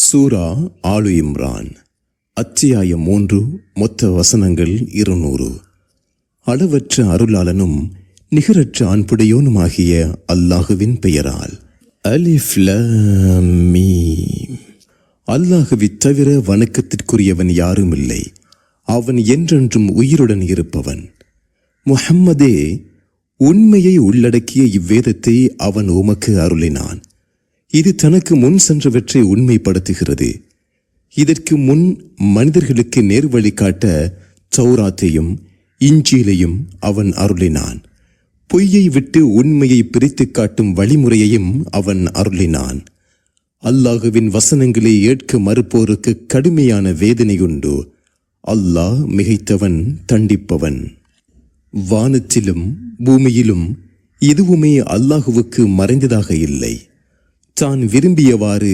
சூரா ஆலு இம்ரான் அத்தியாயம் 3 மொத்த வசனங்கள் 200. அளவற்ற அருளாளனும் நிகரற்ற அன்புடையோனுமாகிய அல்லாஹுவின் பெயரால். அலிஃப் லாம் மீம். அல்லாஹுவைத் தவிர வணக்கத்திற்குரியவன் யாரும் இல்லை. அவன் என்றென்றும் உயிருடன் இருப்பவன். முஹம்மதே, உண்மையை உள்ளடக்கிய இவ்வேதத்தை அவன் உமக்கு அருளினான். இது தனக்கு முன் சென்றவற்றை உண்மைப்படுத்துகிறது. இதற்கு முன் மனிதர்களுக்கு நேர்வழி காட்ட தௌராத்தையும் இஞ்சீலையும் அவன் அருளினான். பொய்யை விட்டு உண்மையை பிரித்து காட்டும் வழிமுறையையும் அவன் அருளினான். அல்லாஹுவின் வசனங்களை ஏற்க மறுப்போருக்கு கடுமையான வேதனையுண்டு. அல்லாஹ் மிகைத்தவன், தண்டிப்பவன். வானத்திலும் பூமியிலும் எதுவுமே அல்லாஹுவுக்கு மறைந்ததாக இல்லை. தான் விரும்பியவாறு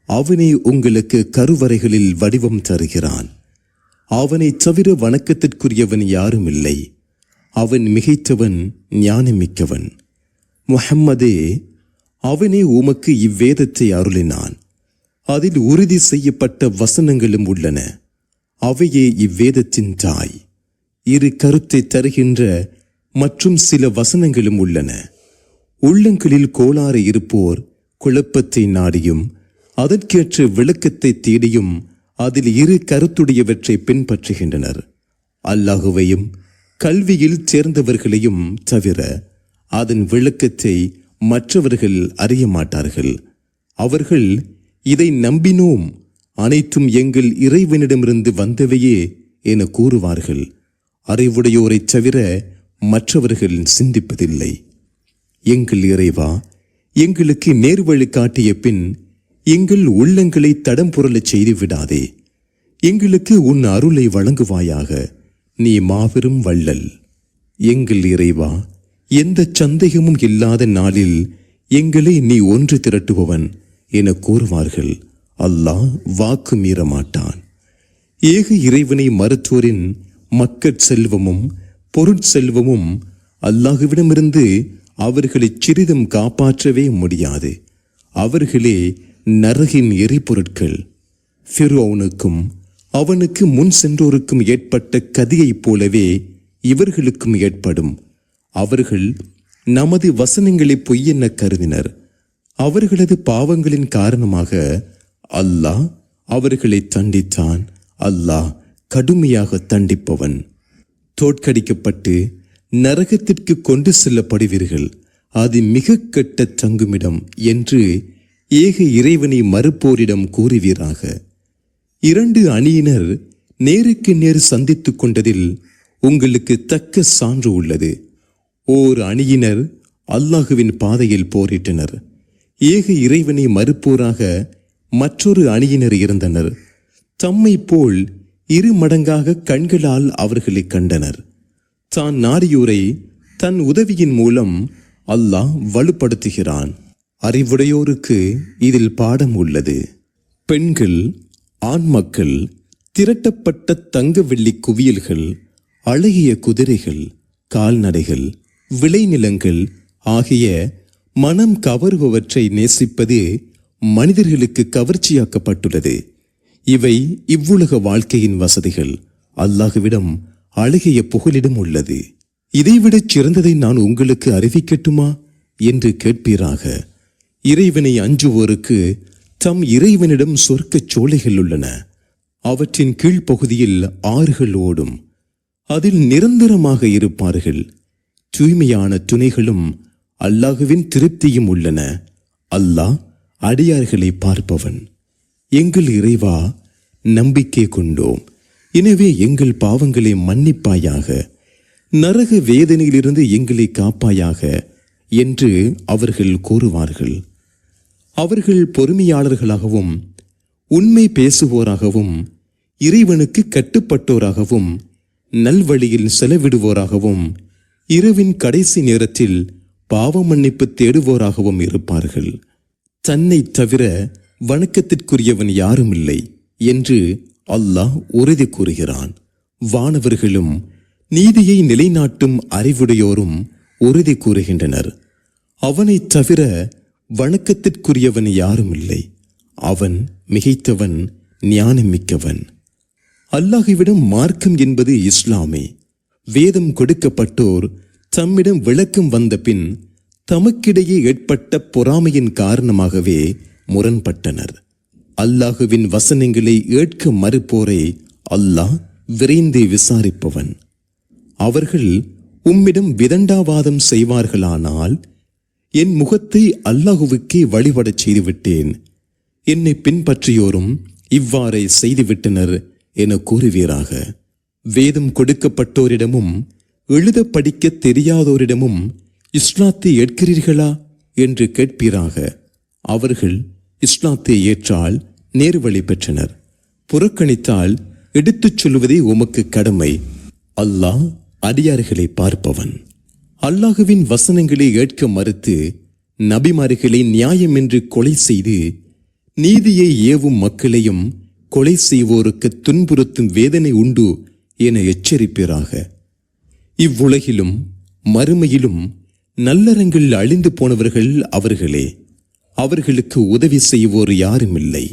அவனே உங்களுக்கு கருவறைகளில் வடிவம் தருகிறான். அவனை தவிர வணக்கத்திற்குரியவன் யாரும் இல்லை. அவன் மிகைத்தவன், ஞானமிக்கவன். முஹம்மதே, அவனே உமக்கு இவ்வேதத்தை அருளினான். அதில் உறுதி செய்யப்பட்ட வசனங்களும் உள்ளன. அவையே இவ்வேதத்தின் தாய். இரு கருத்தை தருகின்ற மற்றும் சில வசனங்களும் உள்ளன. உள்ளங்களில் கோளாறு இருப்போர் குழப்பத்தை நாடியும் அதற்கேற்ற விளக்கத்தை தேடியும் அதில் இரு கருத்துடையவற்றை பின்பற்றுகின்றனர். அல்லாஹுவையும் கல்வியில் சேர்ந்தவர்களையும் தவிர அதன் விளக்கத்தை மற்றவர்கள் அறிய மாட்டார்கள். அவர்கள் இதை நம்பினோம், அனைத்தும் எங்கள் இறைவனிடமிருந்து வந்தவையே என கூறுவார்கள். அறிவுடையோரை தவிர மற்றவர்கள் சிந்திப்பதில்லை. எங்கள் இறைவா, எங்களுக்கு நேர்வழி காட்டிய பின் எங்கள் உள்ளங்களை தடம் புரளச் செய்து விடாதே. எங்களுக்கு உன் அருளை வழங்குவாயாக. நீ மாபெரும் வள்ளல். எங்கள் இறைவா, எந்த சந்தேகமும் இல்லாத நாளில் எங்களை நீ ஒன்று திரட்டுபவன் என கூறுவார்கள். அல்லாஹ் வாக்கு மீற மாட்டான். ஏக இறைவனை மறுத்தோரின் மக்கட் செல்வமும் பொருட்செல்வமும் அல்லாஹுவிடமிருந்து அவர்களை சிறிதும் காப்பாற்றவே முடியாது. அவர்களே நரகின் எரிபொருட்கள். ஃபிர்அவுனுக்கும் அவனுக்கு முன் சென்றோருக்கும் ஏற்பட்ட கதியைப் போலவே இவர்களுக்கும் ஏற்படும். அவர்கள் நமது வசனங்களை பொய்யென கருதினர். அவர்களது பாவங்களின் காரணமாக அல்லாஹ் அவர்களை தண்டித்தான். அல்லாஹ் கடுமையாக தண்டிப்பவன். தோற்கடிக்கப்பட்டு நரகத்திற்கு கொண்டு செல்லப்படுவீர்கள். அது மிக கெட்ட தங்குமிடம் என்று ஏக இறைவனை மறுப்போரிடம் கூறுவீராக. இரண்டு அணியினர் நேருக்கு நேர் சந்தித்துக் கொண்டதில் உங்களுக்கு தக்க சான்று உள்ளது. ஓர் அணியினர் அல்லாஹுவின் பாதையில் போரிட்டனர். ஏக இறைவனை மறுப்போராக மற்றொரு அணியினர் இருந்தனர். தம்மை போல் இரு மடங்காக கண்களால் அவர்களை கண்டனர். தான் நாடியோரை தன் உதவியின் மூலம் அல்லாஹ் வலுப்படுத்துகிறான். அறிவுடையோருக்கு இதில் பாடம் உள்ளது. பெண்கள், ஆண் மக்கள், திரட்டப்பட்ட தங்க வெள்ளி குவியல்கள், அழகிய குதிரைகள், கால்நடைகள், விளைநிலங்கள் ஆகிய மனம் கவருபவற்றை நேசிப்பது மனிதர்களுக்கு கவர்ச்சியாக்கப்பட்டுள்ளது. இவை இவ்வுலக வாழ்க்கையின் வசதிகள். அல்லாஹுவிடம் அழகிய புகலிடம் உள்ளது. இதைவிடச் சிறந்ததை நான் உங்களுக்கு அறிவிக்கட்டுமா என்று கேட்பீராக. இறைவனை அஞ்சுவோருக்கு தம் இறைவனிடம் சொர்க்கச் சோலைகள் உள்ளன. அவற்றின் கீழ்ப்பகுதியில் ஆறுகள் ஓடும். அதில் நிரந்தரமாக இருப்பார்கள். தூய்மையான துணைகளும் அல்லாஹுவின் திருப்தியும் உள்ளன. அல்லாஹ் அடியார்களை பார்ப்பவன். எங்கள் இறைவா, நம்பிக்கை கொண்டோம். எனவே எங்கள் பாவங்களை மன்னிப்பாயாக. நரக வேதனையிலிருந்து எங்களை காப்பாயாக என்று அவர்கள் கூறுவார்கள். அவர்கள் பொறுமையாளர்களாகவும் உண்மை பேசுவோராகவும் இறைவனுக்கு கட்டுப்பட்டோராகவும் நல்வழியில் செலவிடுவோராகவும் இரவின் கடைசி நேரத்தில் பாவ மன்னிப்பு தேடுவோராகவும் இருப்பார்கள். தன்னை தவிர வணக்கத்திற்குரியவன் யாரும் இல்லை என்று அல்லாஹ் உறுதி கூறுகிறான். வானவர்களும் நீதியை நிலைநாட்டும் அறிவுடையோரும் உறுதி கூறுகின்றனர். அவனை தவிர வணக்கத்திற்குரியவன் யாரும் இல்லை. அவன் மிகைத்தவன், ஞானமிக்கவன். அல்லாஹ்விடம் மார்க்கம் என்பது இஸ்லாமே. வேதம் கொடுக்கப்பட்டோர் தம்மிடம் விளக்கம் வந்த பின் தமக்கிடையே ஏற்பட்ட பொறாமையின் காரணமாகவே முரண்பட்டனர். அல்லாஹுவின் வசனங்களை ஏற்க மறுப்போரை அல்லாஹ் விரைந்து விசாரிப்பவன். அவர்கள் உம்மிடம் விதண்டாவாதம் செய்வார்களானால், என் முகத்தை அல்லாஹுவுக்கே வழிபடச் செய்துவிட்டேன், என்னை பின்பற்றியோரும் இவ்வாறே செய்துவிட்டனர் என கூறுவீராக. வேதம் கொடுக்கப்பட்டோரிடமும் எழுத படிக்க தெரியாதோரிடமும் இஸ்லாத்தை ஏற்கிறீர்களா என்று கேட்பீராக. அவர்கள் இஸ்லாத்தை ஏற்றால் நேர்வழி பெற்றனர், புறக்கணித்தால் எடுத்துச் சொல்வதே உமக்கு கடமை. அல்லாஹ் அடியார்களை பார்ப்பவன். அல்லாஹுவின் வசனங்களை ஏற்க மறுத்து நபிமார்களை நியாயமென்று கொலை செய்து நீதியை ஏவும் மக்களையும் கொலை செய்வோருக்கு துன்புறுத்தும் வேதனை உண்டு என எச்சரிப்பீராக. இவ்வுலகிலும் மறுமையிலும் நல்லறங்கள் அழிந்து போனவர்கள் அவர்களே. அவர்களுக்கு உதவி செய்வோர் யாருமில்லை.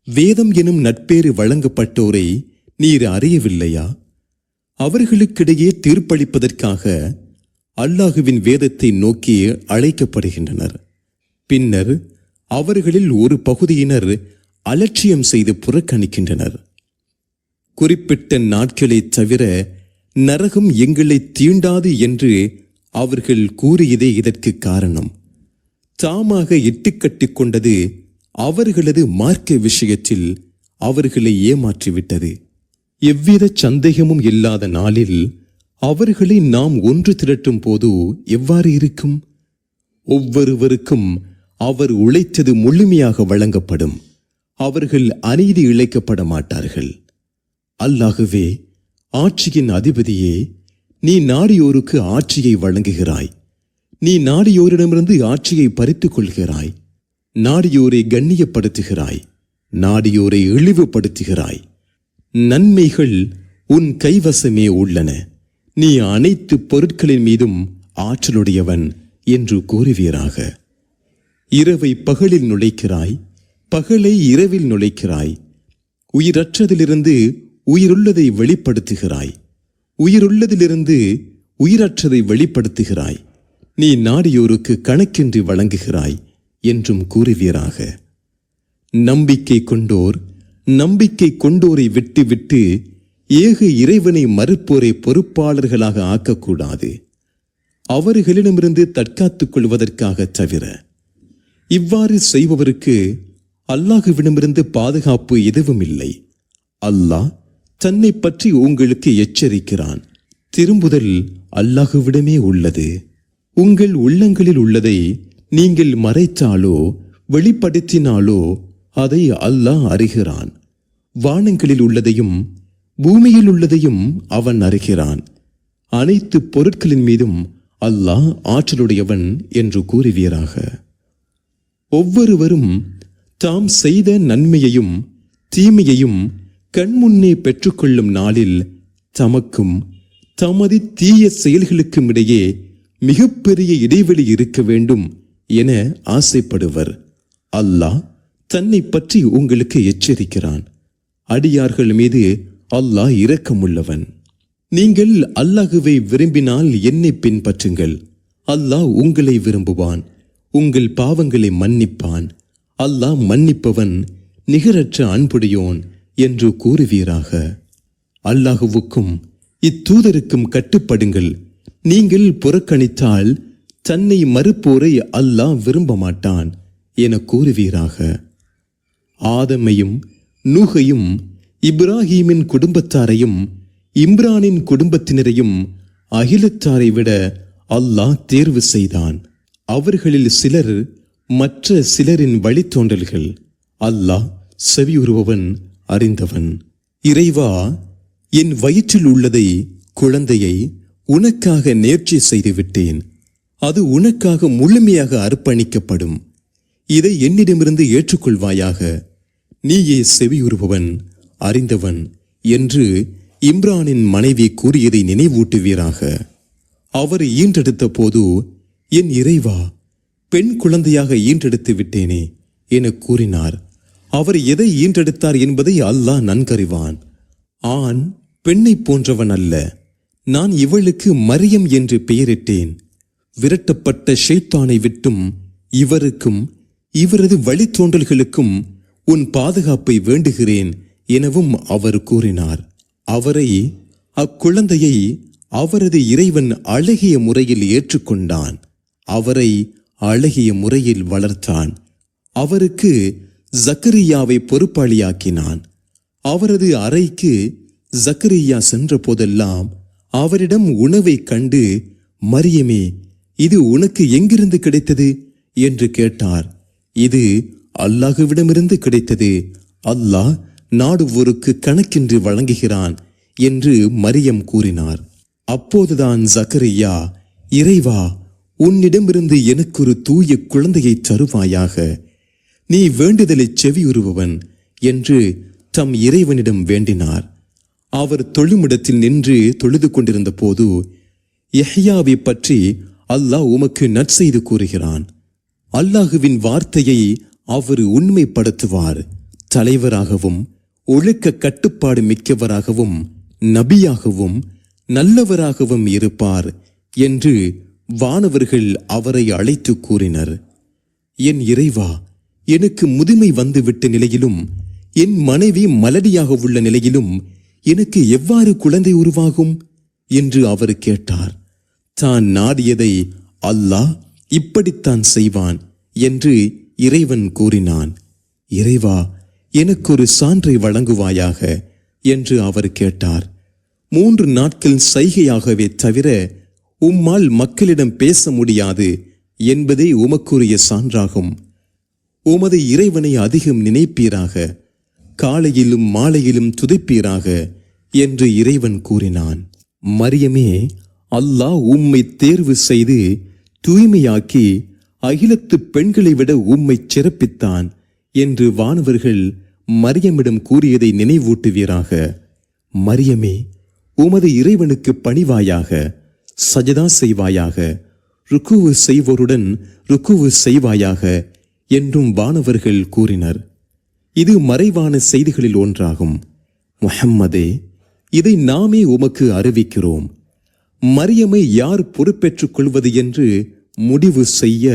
வேதம் எனும் நட்பேறு வழங்கப்பட்டோரை நீர் அறியவில்லையா? அவர்களுக்கிடையே தீர்ப்பளிப்பதற்காக அல்லாஹுவின் வேதத்தை நோக்கி அழைக்கப்படுகின்றனர். பின்னர் அவர்களில் ஒரு பகுதியினர் அலட்சியம் செய்து புறக்கணிக்கின்றனர். குறிப்பிட்ட நாட்களை தவிர நரகம் எங்களை தீண்டாது என்று அவர்கள் கூறியதே இதற்கு காரணம். தாமாக இட்டுக்கட்டிக் கொண்டது அவர்களது மார்க்க விஷயத்தில் அவர்களை ஏமாற்றிவிட்டது. எவ்வித சந்தேகமும் இல்லாத நாளில் அவர்களை நாம் ஒன்று திரட்டும் போது எவ்வாறு இருக்கும்? ஒவ்வொருவருக்கும் அவர் உழைத்தது முழுமையாக வழங்கப்படும். அவர்கள் அநீதி இழைக்கப்பட மாட்டார்கள். அல்லாஹுவே, ஆட்சியின் அதிபதியே, நீ நாடியோருக்கு ஆட்சியை வழங்குகிறாய். நீ நாடியோரிடமிருந்து ஆட்சியை பறித்துக் கொள்கிறாய். நாடியோரை கண்ணியப்படுத்துகிறாய், நாடியோரை இழிவுபடுத்துகிறாய். நன்மைகள் உன் கைவசமே உள்ளன. நீ அனைத்து பொருட்களின் மீதும் ஆற்றலுடையவன் என்று கூறுவீராக. இரவை பகலில் நுழைக்கிறாய், பகலை இரவில் நுழைக்கிறாய். உயிரற்றதிலிருந்து உயிருள்ளதை வெளிப்படுத்துகிறாய், உயிருள்ளதிலிருந்து உயிரற்றதை வெளிப்படுத்துகிறாய். நீ நாடியோருக்கு கணக்கின்றி வழங்குகிறாய் என்றும் கூறுவீராக. நம்பிக்கை கொண்டோரை விட்டு ஏக இறைவனை மறுப்போரை பொறுப்பாளர்களாக ஆக்கக்கூடாது, அவர்களிடமிருந்து தற்காத்துக் கொள்வதற்காக தவிர. இவ்வாறு செய்பவருக்கு அல்லாஹுவிடமிருந்து பாதுகாப்பு எதுவும் இல்லை. அல்லாஹ் தன்னை பற்றி உங்களுக்கு எச்சரிக்கிறான். திரும்புதல் அல்லாஹுவிடமே உள்ளது. உங்கள் உள்ளங்களில் உள்ளதை நீங்கள் மறைத்தாலோ வெளிப்படுத்தினாலோ அதை அல்லாஹ் அறிகிறான். வானங்களில் உள்ளதையும் பூமியில் உள்ளதையும் அவன் அறிகிறான். அனைத்து பொருட்களின் மீதும் அல்லாஹ் ஆற்றலுடையவன் என்று கூறுவீராக. ஒவ்வொருவரும் தாம் செய்த நன்மையையும் தீமையையும் கண்முன்னே பெற்றுக்கொள்ளும் நாளில் தமக்கும் தமது தீய செயல்களுக்கும் இடையே மிகப்பெரிய இடைவெளி இருக்க வேண்டும் என ஆசைப்படுவர். அல்லாஹ் தன்னை பற்றி உங்களுக்கு எச்சரிக்கிறான். அடியார்கள் மீது அல்லாஹ் இரக்கமுள்ளவன். நீங்கள் அல்லாஹுவை விரும்பினால் என்னை பின்பற்றுங்கள். அல்லாஹ் உங்களை விரும்புவான், உங்கள் பாவங்களை மன்னிப்பான். அல்லாஹ் மன்னிப்பவன், நிகரற்ற அன்புடையோன் என்று கூறுவீராக. அல்லாஹுவுக்கும் இத்தூதருக்கும் கட்டுப்படுங்கள். நீங்கள் புறக்கணித்தால் தன்னை மறுப்போரை அல்லாஹ் விரும்ப மாட்டான் என கூறுவீராக. ஆதமையும் நூகையும் இப்ராஹீமின் குடும்பத்தாரையும் இம்ரானின் குடும்பத்தினரையும் அகிலத்தாரை விட அல்லாஹ் தேர்வு செய்தான். அவர்களில் சிலர் மற்ற சிலரின் வழித்தோன்றல்கள். அல்லாஹ் செவியுறுபவன், அறிந்தவன். இறைவா, என் வயிற்றில் உள்ளதை, குழந்தையை உனக்காக நேர்ச்சி செய்துவிட்டேன். அது உனக்காக முழுமையாக அர்ப்பணிக்கப்படும். இதை என்னிடமிருந்து ஏற்றுக்கொள்வாயாக. நீயே செவியுறுபவன், அறிந்தவன் என்று இம்ரானின் மனைவி கூறியதை நினைவூட்டுவீராக. அவர் ஈன்றெடுத்த போது, என் இறைவா, பெண் குழந்தையாக ஈன்றெடுத்து விட்டேனே என கூறினார். அவர் எதை ஈன்றெடுத்தார் என்பதை அல்லாஹ் நன்கறிவான். ஆண் பெண்ணை போன்றவன் அல்ல. நான் இவளுக்கு மரியம் என்று பெயரிட்டேன். விரட்டப்பட்ட ஷைத்தானை விட்டும் இவருக்கும் இவரது வழித்தோன்றல்களுக்கும் உன் பாதுகாப்பை வேண்டுகிறேன் எனவும் அவர் கூறினார். அவரை, அக்குழந்தையை அவரது இறைவன் அழகிய முறையில் ஏற்றுக்கொண்டான். அவரை அழகிய முறையில் வளர்த்தான். அவருக்கு ஜக்கரியாவை பொறுப்பாளியாக்கினான். அவரது அறைக்கு ஜக்கரியா சென்ற போதெல்லாம் அவரிடம் உணவை கண்டு, மரியமே, இது உனக்கு எங்கிருந்து கிடைத்தது என்று கேட்டார். இது அல்லாஹ்விடமிருந்து கிடைத்தது. அல்லாஹ் நாடுவோருக்கு கணக்கின்றி வழங்குகிறான் என்று மரியம் கூறினார். அப்போதுதான் ஜக்கரியா, இறைவா, உன்னிடமிருந்து எனக்கு ஒரு தூய குழந்தையை தருவாயாக. நீ வேண்டுதலை செவியுறுபவன் என்று தம் இறைவனிடம் வேண்டினார். அவர் தொழுமிடத்தில் நின்று தொழுது கொண்டிருந்த போது, யஹ்யாவை பற்றி அல்லாஹ் உமக்கு நற்செய்து கூறுகிறான். அல்லாஹுவின் வார்த்தையை அவர் உண்மைப்படுத்துவார். தலைவராகவும் ஒழுக்க கட்டுப்பாடு மிக்கவராகவும் நபியாகவும் நல்லவராகவும் இருப்பார் என்று வானவர்கள் அவரை அழைத்து கூறினர். என் இறைவா, எனக்கு முதுமை வந்துவிட்ட நிலையிலும் என் மனைவி மலடியாக உள்ள நிலையிலும் எனக்கு எவ்வாறு குழந்தை உருவாகும் என்று அவர் கேட்டார். தான் நாடியதை அல்லாஹ் இப்படித்தான் செய்வான் என்று இறைவன் கூறினான். இறைவா, எனக்கு ஒரு சான்றை வழங்குவாயாக என்று அவர் கேட்டார். 3 நாட்கள் சைகையாகவே தவிர உம்மால் மக்களிடம் பேச முடியாது என்பதே உமக்குரிய சான்றாகும். உமது இறைவனை அதிகம் நினைப்பீராக, காலையிலும் மாலையிலும் துதிப்பீராக என்று இறைவன் கூறினான். மரியமே, அல்லாஹ் உம்மை தேர்வு செய்து தூய்மையாக்கி அகிலத்து பெண்களை விட உம்மை சிறப்பித்தான் என்று வானவர்கள் மரியமிடம் கூறியதை நினைவூட்டுவீராக. மரியமே, உமது இறைவனுக்கு பணிவாயாக, சஜதா செய்வாயாக, ருக்குவு செய்வோருடன் ருக்குவு செய்வாயாக என்றும் வானவர்கள் கூறினர். இது மறைவான செய்திகளில் ஒன்றாகும். முஹம்மதே, இதை நாமே உமக்கு அறிவிக்கிறோம். மரியமை யார் பொறுப்பேற்றுக் கொள்வது என்று முடிவு செய்ய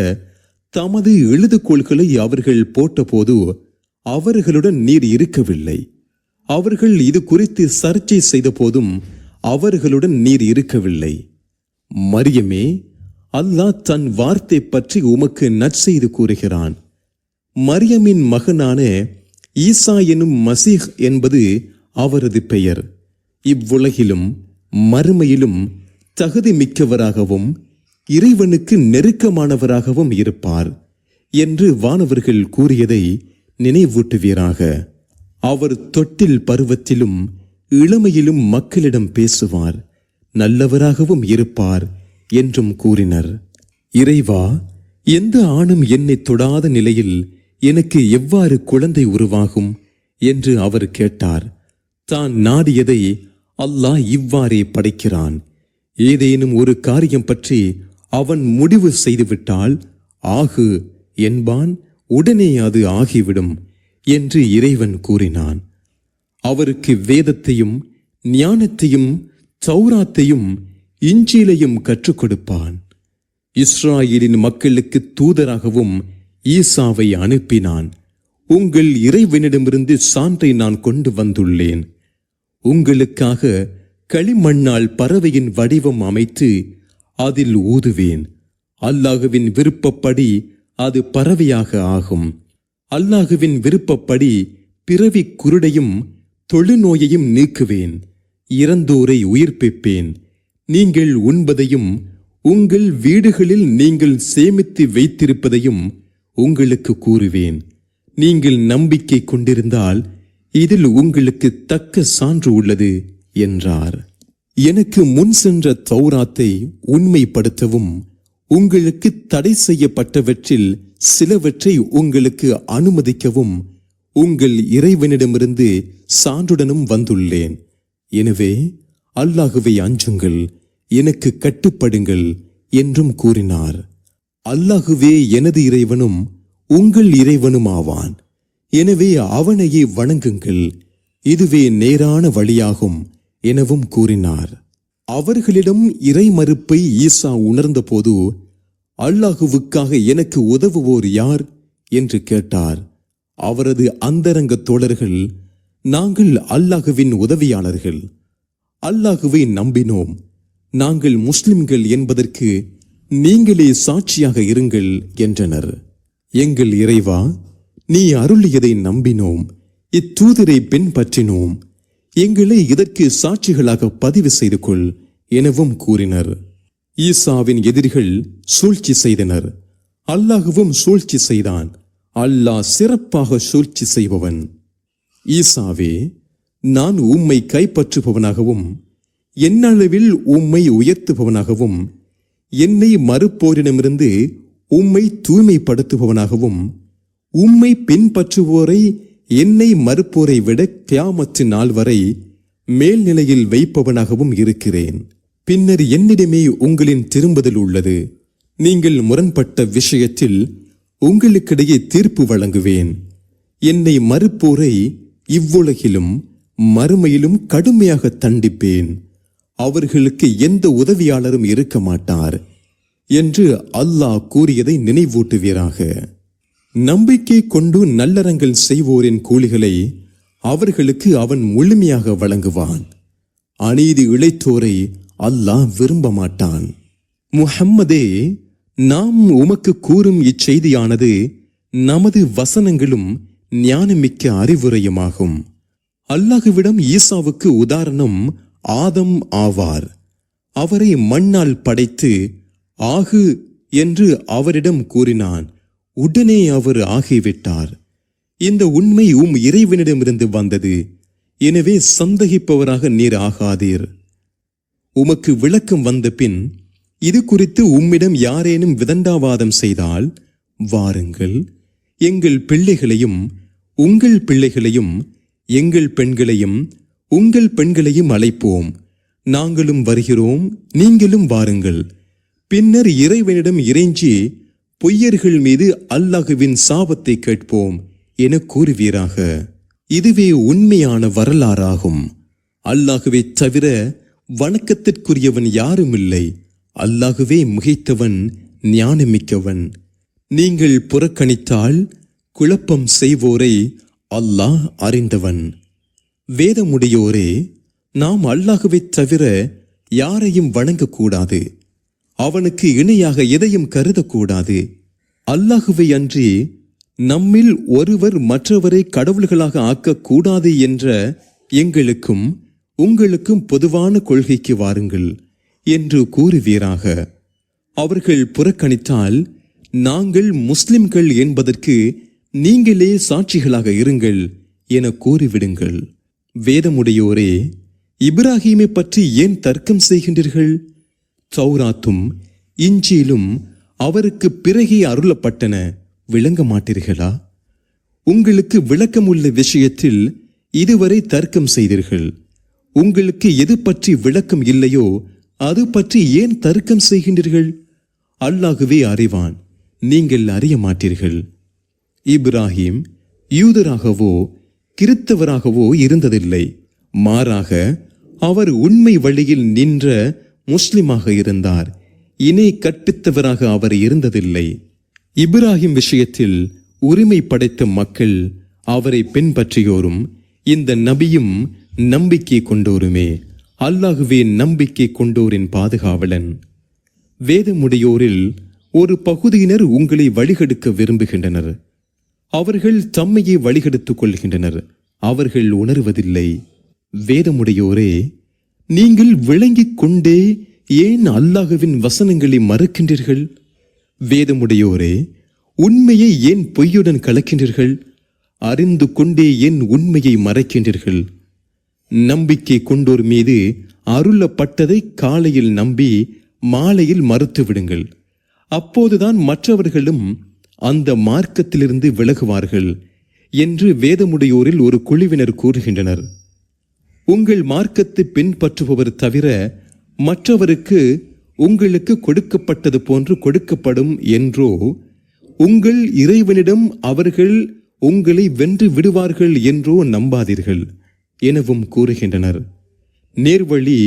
தமது எழுதுகோள்களை அவர்கள் போட்டபோது அவர்களுடன் நீர் இருக்கவில்லை. அவர்கள் இது குறித்து சர்ச்சை செய்த போதும் அவர்களுடன் நீர் இருக்கவில்லை. மரியமே, அல்லாஹ் தன் வார்த்தை பற்றி உமக்கு நற்செய்து கூறுகிறான். மரியமின் மகனான ஈசா எனும் மசீஹ் என்பது அவரது பெயர். இவ்வுலகிலும் மறுமையிலும் தகுதி மிக்கவராகவும் இறைவனுக்கு நெருக்கமானவராகவும் இருப்பார் என்று வானவர்கள் கூறியதை நினைவூட்டுவீராக. அவர் தொட்டில் பருவத்திலும் இளமையிலும் மக்களிடம் பேசுவார், நல்லவராகவும் இருப்பார் என்றும் கூறினர். இறைவா, எந்த ஆணும் என்னை தொடாத நிலையில் எனக்கு எவ்வாறு குழந்தை உருவாகும் என்று அவர் கேட்டார். தான் நாடியதை அல்லாஹ் இவ்வாறே படைக்கிறான். ஏதேனும் ஒரு காரியம் பற்றி அவன் முடிவு செய்துவிட்டால் ஆகு என்பான், உடனே அது ஆகிவிடும் என்று இறைவன் கூறினான். அவருக்கு வேதத்தையும் ஞானத்தையும் தௌராத்தையும் இஞ்சிலையும் கற்றுக் கொடுப்பான். இஸ்ராயேலின் மக்களுக்கு தூதராகவும் ஈசாவை அனுப்பினான். உங்கள் இறைவனிடமிருந்து சான்றை நான் கொண்டு வந்துள்ளேன். உங்களுக்காக களிமண்ணால் பறவையின் வடிவம் அமைத்து அதில் ஊதுவேன். அல்லாஹுவின் விருப்பப்படி அது பறவையாக ஆகும். அல்லாஹுவின் விருப்பப்படி பிறவி குருடையும் தொழுநோயையும் நீக்குவேன். இறந்தோரை உயிர்ப்பிப்பேன். நீங்கள் உண்பதையும் உங்கள் வீடுகளில் நீங்கள் சேமித்து வைத்திருப்பதையும் உங்களுக்கு கூறுவேன். நீங்கள் நம்பிக்கை கொண்டிருந்தால் இதில் உங்களுக்கு தக்க சான்று உள்ளது என்றார். எனக்கு முன் சென்ற தௌராத்தை உண்மைப்படுத்தவும் உங்களுக்கு தடை செய்யப்பட்டவற்றில் சிலவற்றை உங்களுக்கு அனுமதிக்கவும் உங்கள் இறைவனிடமிருந்து சான்றுடனும் வந்துள்ளேன். எனவே அல்லாஹுவை அஞ்சுங்கள், எனக்கு கட்டுப்படுங்கள் என்றும் கூறினார். அல்லாஹுவே எனது இறைவனும் உங்கள் இறைவனும் ஆவான். எனவே அவனையே வணங்குங்கள், இதுவே நேரான வழியாகும் எனவும் கூறினார். அவர்களிடம் இறை மறுப்பை ஈசா உணர்ந்தபோது, அல்லாஹுவுக்காக எனக்கு உதவுவோர் யார் என்று கேட்டார். அவரது அந்தரங்க தோழர்கள், நாங்கள் அல்லாஹுவின் உதவியாளர்கள், அல்லாஹுவை நம்பினோம், நாங்கள் முஸ்லிம்கள் என்பதற்கு நீங்களே சாட்சியாக இருங்கள் என்றனர். எங்கள் இறைவா, நீ அருளியதை நம்பினோம், இத்தூதரை பின்பற்றினோம், எங்களை இதற்கு சாட்சிகளாக பதிவு செய்து கொள் எனவும் கூறினர். ஈசாவின் எதிரிகள் சூழ்ச்சி செய்தனர், அல்லாஹுவும் சூழ்ச்சி செய்தான். அல்லாஹ் சிறப்பாக சூழ்ச்சி செய்பவன். ஈசாவே, நான் உம்மை கைப்பற்றுபவனாகவும் என்னளவில் உம்மை உயர்த்துபவனாகவும் என்னை மறுப்போரிடமிருந்து உம்மை தூய்மைப்படுத்துபவனாகவும் உம்மை பின்பற்றுவோரை என்னை மறுப்போரை விட கியாமத்து நாள் வரை மேல்நிலையில் வைப்பவனாகவும் இருக்கிறேன். பின்னர் என்னிடமே உங்களின் திரும்புதல் உள்ளது. நீங்கள் முரண்பட்ட விஷயத்தில் உங்களுக்கிடையே தீர்ப்பு வழங்குவேன். என்னை மறுப்போரை இவ்வுலகிலும் மறுமையிலும் கடுமையாக தண்டிப்பேன். அவர்களுக்கு எந்த உதவியாளரும் இருக்க மாட்டார் என்று அல்லாஹ் கூறியதை நினைவூட்டுவீராக. நம்பிக்கை கொண்டு நல்லறங்கள் செய்வோரின் கூலிகளை அவர்களுக்கு அவன் முழுமையாக வழங்குவான். அநீதி இழைத்தோரை அல்லாஹ் விரும்ப மாட்டான். முஹம்மதே, நாம் உமக்கு கூறும் இச்செய்தியானது நமது வசனங்களும் ஞானமிக்க அறிவுரையுமாகும். அல்லாஹுவிடம் ஈசாவுக்கு உதாரணம் ஆதம் ஆவார். அவரை மண்ணால் படைத்து ஆகு என்று அவரிடம் கூறினான். உடனே அவர் ஆகிவிட்டார். இந்த உண்மை இறைவனிடமிருந்து வந்தது, எனவே சந்தேகிப்பவராக நீர் ஆகாதீர். உமக்கு விளக்கம் வந்த பின் இது குறித்து உம்மிடம் யாரேனும் விதண்டாவாதம் செய்தால், வாருங்கள், எங்கள் பிள்ளைகளையும் உங்கள் பிள்ளைகளையும் எங்கள் பெண்களையும் உங்கள் பெண்களையும் அழைப்போம், நாங்களும் வருகிறோம், நீங்களும் வாருங்கள். பின்னர் இறைவனிடம் இறைஞ்சி பொய்யர்கள் மீது அல்லாஹுவின் சாபத்தை கேட்போம் என கூறுவீராக. இதுவே உண்மையான வரலாறாகும். அல்லாஹுவை தவிர வணக்கத்திற்குரியவன் யாரும் இல்லை. அல்லாஹுவே மிகைத்தவன், ஞானமிக்கவன். நீங்கள் புறக்கணித்தால் குழப்பம் செய்வோரை அல்லாஹ் அறிந்தவன். வேதமுடையோரே, நாம் அல்லாஹுவை தவிர யாரையும் வணங்கக்கூடாது, அவனுக்கு இணையாக எதையும் கருதக்கூடாது. அல்லாஹுவை அன்றி நம்மில் ஒருவர் மற்றவரை கடவுள்களாக ஆக்கக்கூடாது என்ற எங்களுக்கும் உங்களுக்கும் பொதுவான கொள்கைக்கு வாருங்கள் என்று கூறுவீராக. அவர்கள் புறக்கணித்தால், நாங்கள் முஸ்லிம்கள் என்பதற்கு நீங்களே சாட்சிகளாக இருங்கள் என கூறிவிடுங்கள். வேதமுடையோரே, இப்ராஹீமை பற்றி ஏன் தர்க்கம் செய்கின்றீர்கள்? தௌராத்தும் இஞ்சிலும் அவருக்கு பிறகே அருளப்பட்டன, விளங்க மாட்டீர்களா? உங்களுக்கு விளக்கமுள்ள விஷயத்தில் இதுவரை தர்க்கம் செய்தீர்கள். உங்களுக்கு எது பற்றி விளக்கம் இல்லையோ அது பற்றி ஏன் தர்க்கம் செய்கின்றீர்கள்? அல்லாஹுவே அறிவான், நீங்கள் அறிய மாட்டீர்கள். இப்ராஹிம் யூதராகவோ கிறித்தவராகவோ இருந்ததில்லை. மாறாக அவர் உண்மை வழியில் நின்ற முஸ்லிமாக இருந்தார். இணை கற்பித்தவராக அவர் இருந்ததில்லை. இப்ராஹிம் விஷயத்தில் உரிமை படைத்த மக்கள் அவரை பின்பற்றியோரும் இந்த நபியும் நம்பிக்கை கொண்டோருமே. அல்லாஹுவே நம்பிக்கை கொண்டோரின் பாதுகாவலன். வேதமுடையோரில் ஒரு பகுதியினர் உங்களை வழிகெடுக்க விரும்புகின்றனர். அவர்கள் தம்மையே வழிகெடுத்துக் கொள்கின்றனர், அவர்கள் உணர்வதில்லை. வேதமுடையோரே, நீங்கள் விளங்கிக் கொண்டே ஏன் அல்லாஹுவின் வசனங்களை மறுக்கின்றீர்கள்? வேதமுடையோரே, உண்மையை ஏன் பொய்யுடன் கலக்கின்றீர்கள்? அறிந்து கொண்டே ஏன் உண்மையை மறைக்கின்றீர்கள்? நம்பிக்கை கொண்டோர் மீது அருளப்பட்டதை காலையில் நம்பி மாலையில் மறுத்து விடுங்கள். அப்போதுதான் மற்றவர்களும் அந்த மார்க்கத்திலிருந்து விலகுவார்கள் என்று வேதமுடையோரில் ஒரு குழுவினர் கூறுகின்றனர். உங்கள் மார்க்கத்தை பின்பற்றுபவர் தவிர மற்றவருக்கு உங்களுக்கு கொடுக்கப்பட்டது போன்று கொடுக்கப்படும் என்றோ, உங்கள் இறைவனிடம் அவர்கள் உங்களை வென்று விடுவார்கள் என்றோ நம்பாதீர்கள் எனவும் கூறுகின்றனர். நேர்வழி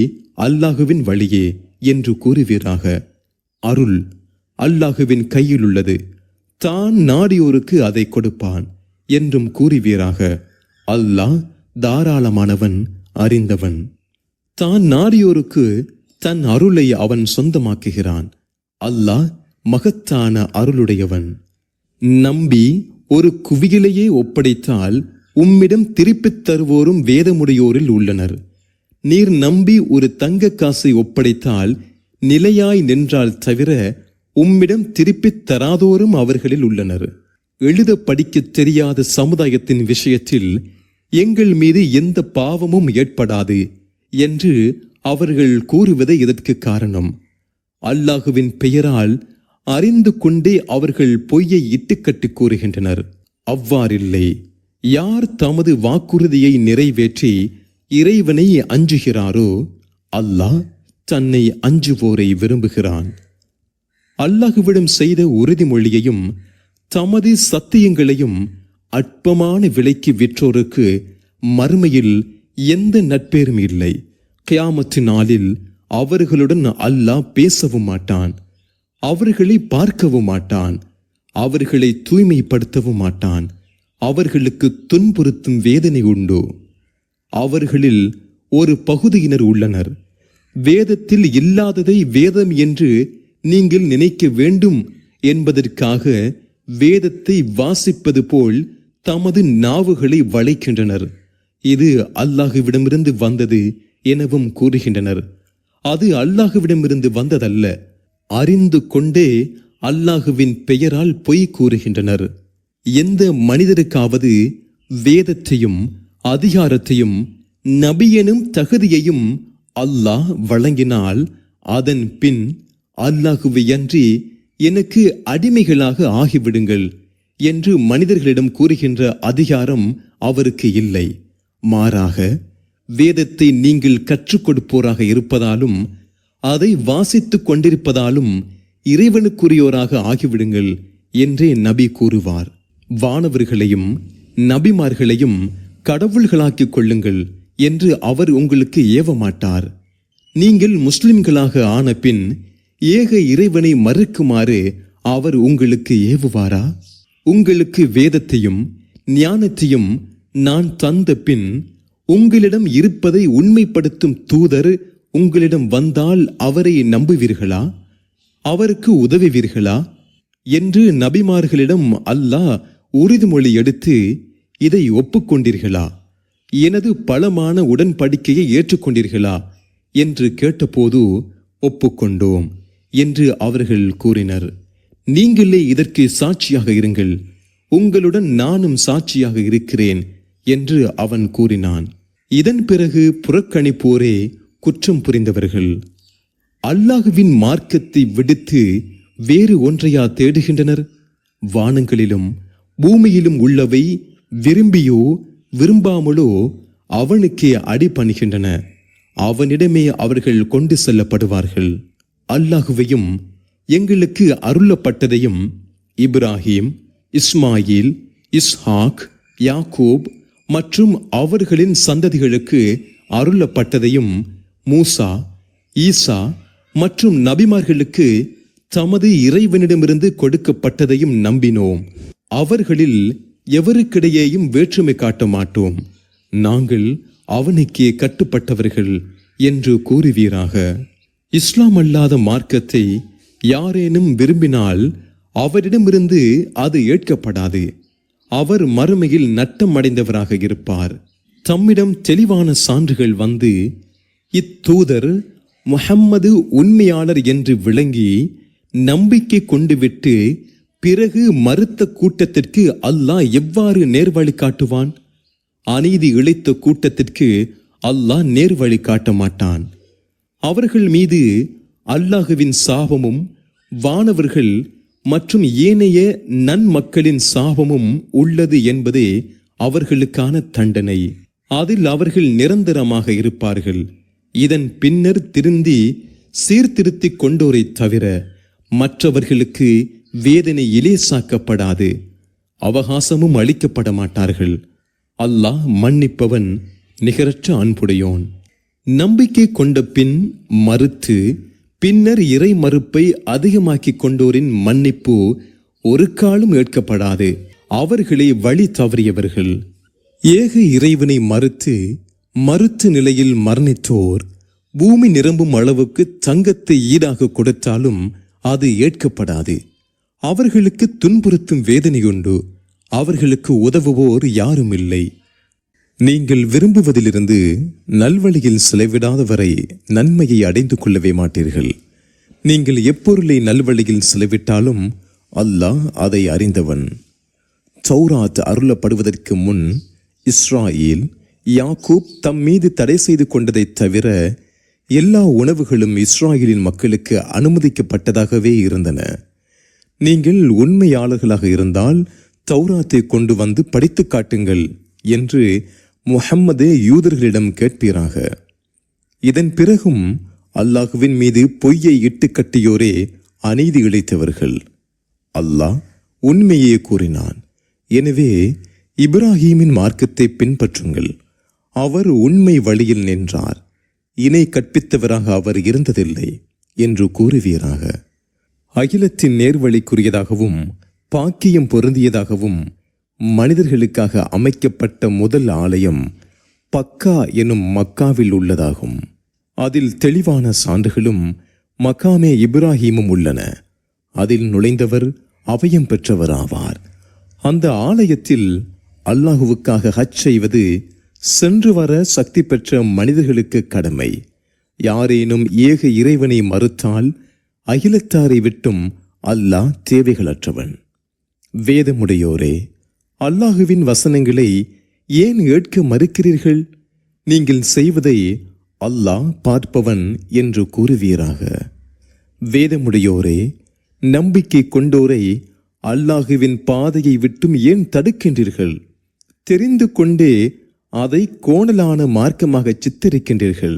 அல்லாஹுவின் வழியே என்று கூறுவீராக. அருள் அல்லாஹுவின் கையில் உள்ளது, தான் நாடியோருக்கு அதை கொடுப்பான் என்றும் கூறுவீராக. அல்லாஹ் தாராளமானவன், அறிந்தவன். தான் நாடியோருக்கு தன் அருளை அவன் சொந்தமாக்குகிறான். அல்லாஹ் மகத்தான அருளுடையவன். நம்பி ஒரு குவியலையே ஒப்படைத்தால் உம்மிடம் திருப்பித் தருவோரும் வேதமுடையோரில் உள்ளனர். நீர் நம்பி ஒரு தங்க காசை ஒப்படைத்தால் நிலையாய் நின்றால் தவிர உம்மிடம் திருப்பித் தராதோரும் அவர்களில் உள்ளனர். எழுத படிக்க தெரியாத சமுதாயத்தின் விஷயத்தில் எங்கள் மீது எந்த பாவமும் ஏற்படாது என்று அவர்கள் கூறுவதே இதற்கு காரணம். அல்லாஹுவின் பெயரால் அறிந்து கொண்டே அவர்கள் பொய்யை இட்டுக்கட்டி கூறுகின்றனர். அவ்வாறில்லை. யார் தமது வாக்குறுதியை நிறைவேற்றி இறைவனை அஞ்சுகிறாரோ அல்லாஹ் தன்னை அஞ்சுவோரை விரும்புகிறான். அல்லாஹுவிடம் செய்த உறுதிமொழியையும் தமது சத்தியங்களையும் அற்பமான விலைக்கு விற்றோருக்கு மறுமையில் எந்த நட்பேரும் இல்லை. கியாமத்து நாளில் அவர்களுடன் அல்லாஹ் பேசவும் மாட்டான், அவர்களை பார்க்கவும் மாட்டான், அவர்களை தூய்மைப்படுத்தவும் மாட்டான். அவர்களுக்கு துன்புறுத்தும் வேதனை உண்டு. அவர்களில் ஒரு பகுதியினர் உள்ளனர், வேதத்தில் இல்லாததை வேதம் என்று நீங்கள் நினைக்க வேண்டும் என்பதற்காக வேதத்தை வாசிப்பது போல் தமது நாவுகளை வளைக்கின்றனர். இது அல்லாஹுவிடமிருந்து வந்தது எனவும் கூறுகின்றனர். அது அல்லாஹுவிடமிருந்து வந்ததல்ல. அறிந்து கொண்டே அல்லாஹுவின் பெயரால் பொய் கூறுகின்றனர். எந்த மனிதருக்காவது வேதத்தையும் அதிகாரத்தையும் நபியெனும் தகுதியையும் அல்லாஹ் வழங்கினால் அதன் பின் அல்லாஹுவை அன்றி எனக்கு அடிமைகளாக ஆகிவிடுங்கள் என்று மனிதர்களிடம் கூறுகின்ற அதிகாரம் அவருக்கு இல்லை. மாறாக வேதத்தை நீங்கள் கற்றுக் கொடுப்போராக இருப்பதாலும் அதை வாசித்துக் கொண்டிருப்பதாலும் இறைவனுக்குரியோராக ஆகிவிடுங்கள் என்றே நபி கூறுவார். வானவர்களையும் நபிமார்களையும் கடவுள்களாக்கிக் கொள்ளுங்கள் என்று அவர் உங்களுக்கு ஏவ மாட்டார். நீங்கள் முஸ்லிம்களாக ஆன பின் ஏக இறைவனை மறுக்குமாறு அவர் உங்களுக்கு ஏவுவாரா? உங்களுக்கு வேதத்தையும் ஞானத்தையும் நான் தந்த பின் உங்களிடம் இருப்பதை உண்மைப்படுத்தும் தூதர் உங்களிடம் வந்தால் அவரை நம்புவீர்களா? அவருக்கு உதவுவீர்களா என்று நபிமார்களிடம் அல்லாஹ் உறுதிமொழி எடுத்து இதை ஒப்புக்கொண்டீர்களா? எனது பலமான உடன்படிக்கையை ஏற்றுக்கொண்டீர்களா என்று கேட்டபோது ஒப்புக்கொண்டோம் என்று அவர்கள் கூறினர். நீங்களே இதற்கு சாட்சியாக இருங்கள், உங்களுடன் நானும் சாட்சியாக இருக்கிறேன் என்று அவன் கூறினான். இதன் பிறகு புறக்கணிப்போரே குற்றம் புரிந்தவர்கள். அல்லாஹுவின் மார்க்கத்தை விடுத்து வேறு ஒன்றையா தேடுகின்றனர்? வானங்களிலும் பூமியிலும் உள்ளவை விரும்பியோ விரும்பாமலோ அவனுக்கே அடிபணிகின்றன. அவனிடமே அவர்கள் கொண்டு செல்லப்படுவார்கள். அல்லாஹுவையும் எங்களுக்கு அருளப்பட்டதையும் இப்ராஹிம், இஸ்மாயில், இஸ்ஹாக், யாக்கூப் மற்றும் அவர்களின் சந்ததிகளுக்கு அருளப்பட்டதையும் மூசா, ஈசா மற்றும் நபிமார்களுக்கு தமது இறைவனிடமிருந்து கொடுக்கப்பட்டதையும் நம்பினோம். அவர்களில் எவருக்கிடையேயும் வேற்றுமை காட்ட மாட்டோம். நாங்கள் அவனுக்கே கட்டுப்பட்டவர்கள் என்று கூறுவீராக. இஸ்லாம் அல்லாத மார்க்கத்தை யாரேனும் விரும்பினால் அவரிடமிருந்து அது ஏற்கப்படாது. அவர் மறுமையில் நட்டம் அடைந்தவராக இருப்பார். தம்மிடம் தெளிவான சான்றுகள் வந்து இத்தூதர் முஹம்மது உண்மையாளர் என்று விளங்கி நம்பிக்கை கொண்டு விட்டு பிறகு மறுத்த கூட்டத்திற்கு அல்லாஹ் எவ்வாறு நேர்வழி காட்டுவான்? அநீதி இழைத்த கூட்டத்திற்கு அல்லாஹ் நேர்வழி காட்ட மாட்டான். அவர்கள் மீது அல்லாஹுவின் சாபமும் வானவர்கள் மற்றும் ஏனைய நன்மக்களின் சாபமும் உள்ளது என்பதே அவர்களுக்கான தண்டனை. அதில் அவர்கள் நிரந்தரமாக இருப்பார்கள். இதன் பின்னர் திருந்தி சீர்திருத்திக் கொண்டோரை தவிர மற்றவர்களுக்கு வேதனை இலேசாக்கப்படாது. அவகாசமும் அளிக்கப்பட மாட்டார்கள். அல்லாஹ் மன்னிப்பவன், நிகரற்ற அன்புடையோன். நம்பிக்கை கொண்ட பின் மறுத்து பின்னர் இறை மறுப்பை அதிகமாக்கிக் கொண்டோரின் மன்னிப்பு ஒரு காலம் ஏற்கப்படாது. அவர்களே வழி தவறியவர்கள். ஏக இறைவனை மறுத்து நிலையில் மரணித்தோர் பூமி நிரம்பும் அளவுக்கு தங்கத்தை ஈடாக கொடுத்தாலும் அது ஏற்கப்படாது. அவர்களுக்கு துன்புறுத்தும் வேதனையுண்டு. அவர்களுக்கு உதவுவோர் யாரும் இல்லை. நீங்கள் விரும்புவதிலிருந்து நல்வழியில் செலவிடாத வரை நன்மையை அடைந்து கொள்ளவே மாட்டீர்கள். நீங்கள் எப்பொருளை நல்வழியில் செலவிட்டாலும் அல்லாஹ் அதை அறிந்தவன். தௌராத் அருளப்படுவதற்கு முன் இஸ்ராயேல் யாக்கூப் தம் மீது தடை செய்து கொண்டதைத் தவிர எல்லா உணவுகளும் இஸ்ராயேலின் மக்களுக்கு அனுமதிக்கப்பட்டதாகவே இருந்தன. நீங்கள் உண்மையாளர்களாக இருந்தால் தௌராத்தை கொண்டு வந்து படித்து காட்டுங்கள் என்று முஹம்மது யூதர்களிடம் கேட்பீராக. இதன் பிறகும் அல்லாஹுவின் மீது பொய்யை இட்டு கட்டியோரே அநீதி இழைத்தவர்கள். அல்லாஹ் உண்மையே கூறினான். எனவே இப்ராஹீமின் மார்க்கத்தை பின்பற்றுங்கள். அவர் உண்மை வழியில் நின்றார். இணை கற்பித்தவராக அவர் இருந்ததில்லை என்று கூறுவீராக. அகிலத்தின் நேர்வழிக்குரியதாகவும் பாக்கியம் பொருந்தியதாகவும் மனிதர்களுக்காக அமைக்கப்பட்ட முதல் ஆலயம் பக்கா எனும் மக்காவில் உள்ளதாகும். அதில் தெளிவான சான்றுகளும் மகாமே இப்ராஹீமும் உள்ளன. அதில் நுழைந்தவர் அபயம் பெற்றவராவார். அந்த ஆலயத்தில் அல்லாஹுவுக்காக ஹஜ் செய்வது சென்று வர சக்தி பெற்ற மனிதர்களுக்கு கடமை. யாரேனும் ஏக இறைவனை மறுத்தால் அகிலத்தாரை விட்டும் அல்லாஹ் தேவைகளற்றவன். வேதமுடையோரே, அல்லாஹுவின் வசனங்களை ஏன் ஏற்க மறுக்கிறீர்கள்? நீங்கள் செய்வதை அல்லாஹ் பார்ப்பவன் என்று கூறுவீராக. வேதமுடையோரே, நம்பிக்கை கொண்டோரை அல்லாஹுவின் பாதையை விட்டும் ஏன் தடுக்கின்றீர்கள்? தெரிந்து கொண்டே அதை கோணலான மார்க்கமாக சித்தரிக்கின்றீர்கள்.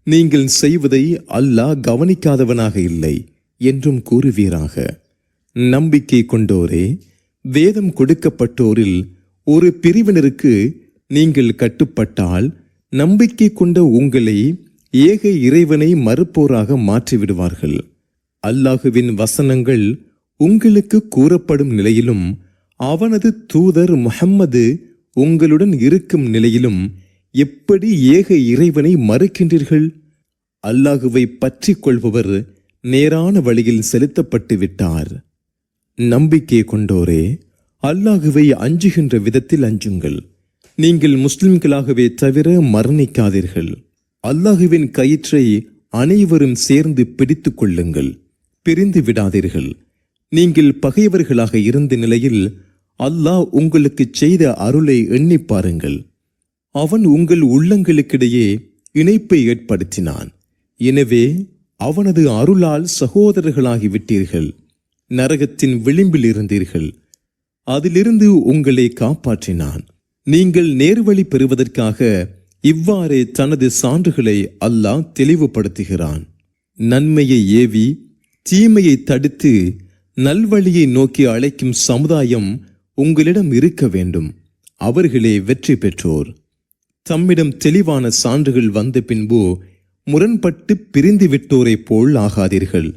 நீங்கள் செய்வதை அல்லாஹ் கவனிக்காதவனாக இல்லை என்றும் கூறுவீராக. நம்பிக்கை கொண்டோரே, வேதம் கொடுக்கப்பட்டோரில் ஒரு பிரிவினருக்கு நீங்கள் கட்டுப்பட்டால் நம்பிக்கை கொண்ட உங்களை ஏக இறைவனை மறுப்போராக மாற்றிவிடுவார்கள். அல்லாஹுவின் வசனங்கள் உங்களுக்கு கூறப்படும் நிலையிலும் அவனது தூதர் முஹம்மது உங்களுடன் இருக்கும் நிலையிலும் எப்படி ஏக இறைவனை மறுக்கின்றீர்கள்? அல்லாஹுவை பற்றி கொள்பவர் நேரான வழியில் செலுத்தப்பட்டு விட்டார். நம்பிக்கை கொண்டோரே, அல்லாஹுவை அஞ்சுகின்ற விதத்தில் அஞ்சுங்கள். நீங்கள் முஸ்லிம்களாகவே தவிர மரணிக்காதீர்கள். அல்லாஹுவின் கயிற்றை அனைவரும் சேர்ந்து பிடித்து கொள்ளுங்கள். பிரிந்து விடாதீர்கள். நீங்கள் பகைவர்களாக இருந்த நிலையில் அல்லாஹ் உங்களுக்கு செய்த அருளை எண்ணி பாருங்கள். அவன் உங்கள் உள்ளங்களுக்கிடையே இணைப்பை ஏற்படுத்தினான். எனவே அவனது அருளால் சகோதரர்களாகிவிட்டீர்கள். நரகத்தின் விளிம்பில் இருந்தீர்கள். அதிலிருந்து உங்களை காப்பாற்றினான். நீங்கள் நேர்வழி பெறுவதற்காக இவ்வாறே தனது சான்றுகளை அல்லாஹ் தெளிவுபடுத்துகிறான். நன்மையை ஏவி தீமையை தடுத்து நல்வழியை நோக்கி அழைக்கும் சமுதாயம் உங்களிடம் இருக்க வேண்டும். அவர்களே வெற்றி பெற்றோர். தம்மிடம் தெளிவான சான்றுகள் வந்த பின்பு முரண்பட்டு பிரிந்து விட்டோரைப் போல் ஆகாதீர்கள்.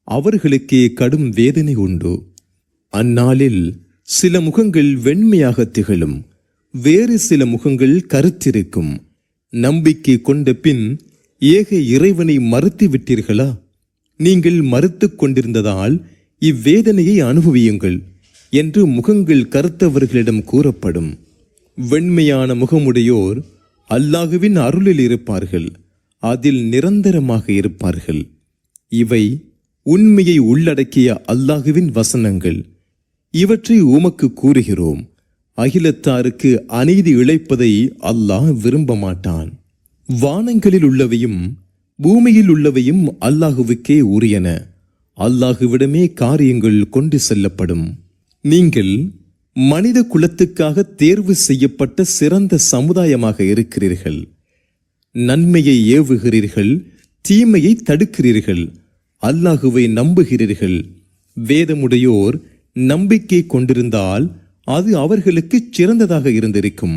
அவர்களுக்கே கடும் வேதனை உண்டு. அந்நாளில் சில முகங்கள் வெண்மையாக திகழும், வேறு சில முகங்கள் கருத்திருக்கும். நம்பிக்கை கொண்ட பின் ஏக இறைவனை மறுத்து விட்டீர்களா? நீங்கள் மறுத்து கொண்டிருந்ததால் இவ்வேதனையை அனுபவியுங்கள் என்று முகங்கள் கருத்தவர்களிடம் கூறப்படும். வெண்மையான முகமுடையோர் அல்லாஹுவின் அருளில் இருப்பார்கள். அதில் நிரந்தரமாக இருப்பார்கள். இவை உண்மையை உள்ளடக்கிய அல்லாஹுவின் வசனங்கள். இவற்றை உமக்கு கூறுகிறோம். அகிலத்தாருக்கு அநீதி இழைப்பதை அல்லாஹ் விரும்ப மாட்டான். வானங்களில் உள்ளவையும் பூமியில் உள்ளவையும் அல்லாஹுவுக்கே உரியன. அல்லாஹுவிடமே காரியங்கள் கொண்டு செல்லப்படும். நீங்கள் மனித குலத்துக்காக தேர்வு செய்யப்பட்ட சிறந்த சமுதாயமாக இருக்கிறீர்கள். நன்மையை ஏவுகிறீர்கள், தீமையை தடுக்கிறீர்கள். அல்லாஹுவை நம்புகிறீர்கள். வேதமுடையோர் நம்பிக்கை கொண்டிருந்தால் அது அவர்களுக்கு சிறந்ததாக இருந்திருக்கும்.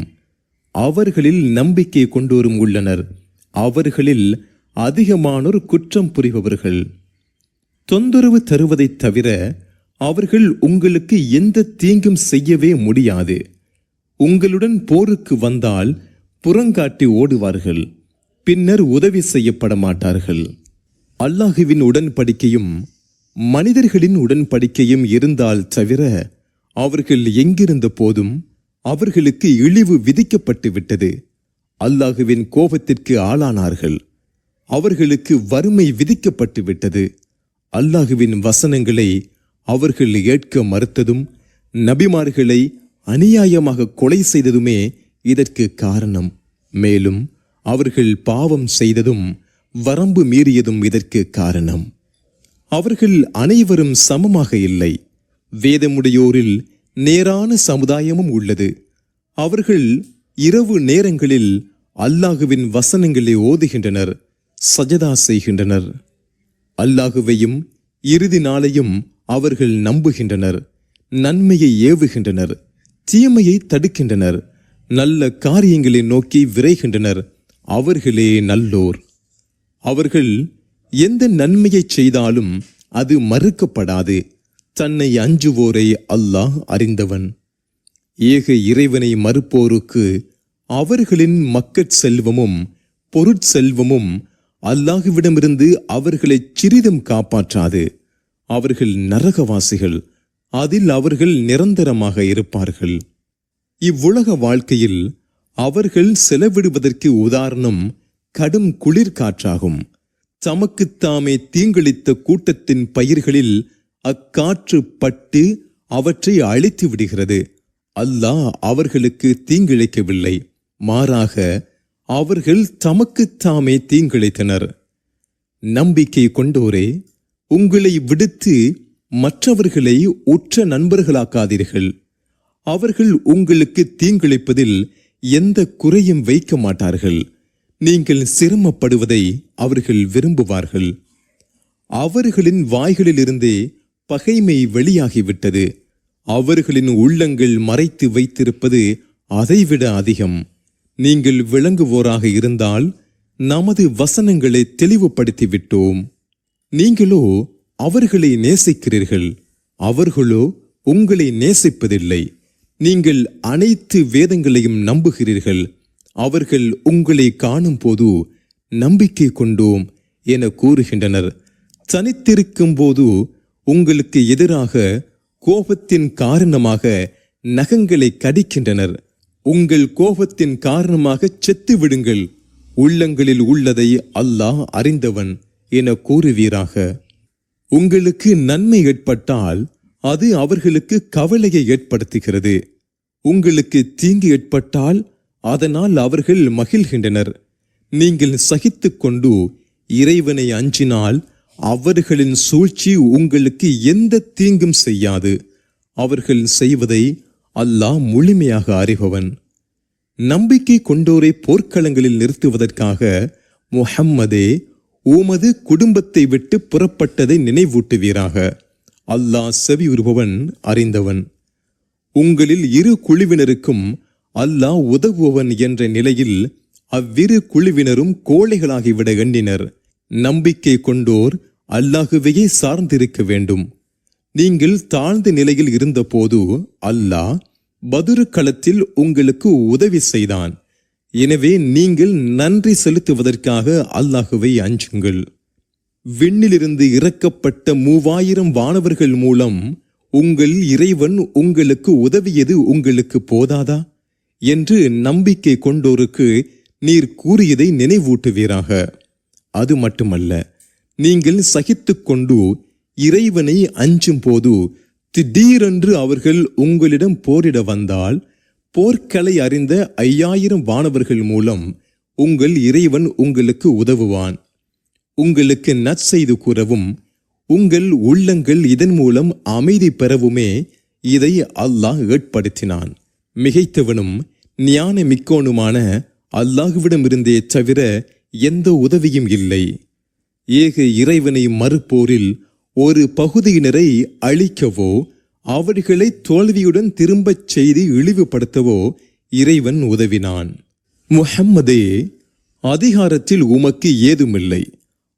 அவர்களில் நம்பிக்கை கொண்டோரும் உள்ளனர். அவர்களில் அதிகமானோர் குற்றம் புரிபவர்கள். தொந்தரவு தருவதைத் தவிர அவர்கள் உங்களுக்கு எந்த தீங்கும் செய்யவே முடியாது. உங்களுடன் போருக்கு வந்தால் புறங்காட்டி ஓடுவார்கள். பின்னர் உதவி செய்யப்பட மாட்டார்கள். அல்லாஹுவின் உடன்படிக்கையும் மனிதர்களின் உடன்படிக்கையும் இருந்தால் தவிர அவர்கள் எங்கிருந்த போதும் அவர்களுக்கு இழிவு விதிக்கப்பட்டு விட்டது. அல்லாஹுவின் கோபத்திற்கு ஆளானார்கள். அவர்களுக்கு வறுமை விதிக்கப்பட்டு விட்டது. அல்லாஹுவின் வசனங்களை அவர்கள் ஏற்க மறுத்ததும் நபிமார்களை அநியாயமாக கொலை செய்ததுமே இதற்கு காரணம். மேலும் அவர்கள் பாவம் செய்ததும் வரம்பு மீறியதும் இதற்கு காரணம். அவர்கள் அனைவரும் சமமாக இல்லை. வேதமுடையோரில் நேரான சமுதாயமும் உள்ளது. அவர்கள் இரவு நேரங்களில் அல்லாஹுவின் வசனங்களை ஓதுகின்றனர், சஜதா செய்கின்றனர். அல்லாஹுவையும் இறுதி நாளையும் அவர்கள் நம்புகின்றனர். நன்மையை ஏவுகின்றனர், தீமையை தடுக்கின்றனர், நல்ல காரியங்களை நோக்கி விரைகின்றனர். அவர்களே நல்லோர். அவர்கள் எந்த நன்மையை செய்தாலும் அது மறுக்கப்படாது. தன்னை அஞ்சுவோரை அல்லாஹ் அறிந்தவன். ஏக இறைவனை மறுப்போருக்கு அவர்களின் மக்கட் செல்வமும் பொருட்செல்வமும் அல்லாஹுவிடமிருந்து அவர்களை சிறிதும் காப்பாற்றாது. அவர்கள் நரகவாசிகள். அதில் அவர்கள் நிரந்தரமாக இருப்பார்கள். இவ்வுலக வாழ்க்கையில் அவர்கள் செலவிடுவதற்கு உதாரணம் கடும் குளிர்காற்றாகும். தமக்குத்தாமே தீங்கிழித்த கூட்டத்தின் பயிர்களில் அக்காற்று பட்டு அவற்றை அழித்து விடுகிறது. அல்லாஹ் அவர்களுக்கு தீங்கிழைக்கவில்லை, மாறாக அவர்கள் தமக்குத்தாமே தீங்கிழைத்தனர். நம்பிக்கை கொண்டோரே, உங்களை விடுத்து மற்றவர்களை உற்ற நண்பர்களாக்காதீர்கள். அவர்கள் உங்களுக்கு தீங்கிழைப்பதில் எந்த குறையும் வைக்க மாட்டார்கள். நீங்கள் சிரமப்படுவதை அவர்கள் விரும்புவார்கள். அவர்களின் வாய்களிலிருந்தே பகைமை வெளியாகிவிட்டது. அவர்களின் உள்ளங்கள் மறைத்து வைத்திருப்பது அதைவிட அதிகம். நீங்கள் விளங்குவோராக இருந்தால் நமது வசனங்களை தெளிவுபடுத்திவிட்டோம். நீங்களோ அவர்களை நேசிக்கிறீர்கள், அவர்களோ உங்களை நேசிப்பதில்லை. நீங்கள் அனைத்து வேதங்களையும் நம்புகிறீர்கள். அவர்கள் உங்களை காணும் போது நம்பிக்கை கொண்டோம் என கூறுகின்றனர். தனித்திருக்கும் போது உங்களுக்கு எதிராக கோபத்தின் காரணமாக நகங்களை கடிக்கின்றனர். உங்கள் கோபத்தின் காரணமாக செத்து விடுங்கள். உள்ளங்களில் உள்ளதை அல்லாஹ் அறிந்தவன் என கூறுவீராக. உங்களுக்கு நன்மை ஏற்பட்டால் அது அவர்களுக்கு கவலையை ஏற்படுத்துகிறது. உங்களுக்கு தீங்கு ஏற்பட்டால் அதனால் அவர்கள் மகிழ்கின்றனர். நீங்கள் சகித்துக் கொண்டு இறைவனை அஞ்சினால் அவர்களின் சூழ்ச்சி உங்களுக்கு எந்த தீங்கும் செய்யாது. அவர்கள் செய்வதை அல்லாஹ் முழுமையாக அறிபவன். நம்பிக்கை கொண்டோரை போர்க்களங்களில் நிறுத்துவதற்காக முஹம்மதே உமது குடும்பத்தை விட்டு புறப்பட்டதை நினைவூட்டுவீராக. அல்லாஹ் செவியுறுபவன், அறிந்தவன். உங்களில் இரு குழுவினருக்கும் அல்லாஹ் உதவுபவன் என்ற நிலையில் அவ்விரு குழுவினரும் கோழைகளாகிவிட எண்ணினர். நம்பிக்கை கொண்டோர் அல்லாஹுவையே சார்ந்திருக்க வேண்டும். நீங்கள் தாழ்ந்த நிலையில் இருந்தபோது அல்லாஹ் பதுரு களத்தில் உங்களுக்கு உதவி செய்தான். எனவே நீங்கள் நன்றி செலுத்துவதற்காக அல்லாஹுவை அஞ்சுங்கள். விண்ணிலிருந்து இறக்கப்பட்ட 3000 வானவர்கள் மூலம் உங்கள் இறைவன் உங்களுக்கு உதவியது உங்களுக்கு போதாதா என்று நம்பிக்கை கொண்டோருக்கு நீர் கூறியதை நினைவூட்டுவீராக. அது மட்டுமல்ல, நீங்கள் சகித்துக் கொண்டு இறைவனை அஞ்சும் போது திடீரென்று அவர்கள் உங்களிடம் போரிட வந்தால் போர்க்களை அறிந்த 5000 வானவர்கள் மூலம் உங்கள் இறைவன் உங்களுக்கு உதவுவான். உங்களுக்கு நற்செய்து கூறவும் உங்கள் உள்ளங்கள் இதன் மூலம் அமைதி பெறவுமே இதை அல்லாஹ் ஏற்படுத்தினான். மிகைத்தவனும் ஞான மிக்கோனுமான அல்லாஹுவிடமிருந்தே தவிர எந்த உதவியும் இல்லை. ஏக இறைவனை மறுப்போரில் ஒரு பகுதியினரை அழிக்கவோ அவர்களை தோல்வியுடன் திரும்பச் செய்து இழிவுபடுத்தவோ இறைவன் உதவினான். முஹம்மதே, அதிகாரத்தில் உமக்கு ஏதுமில்லை.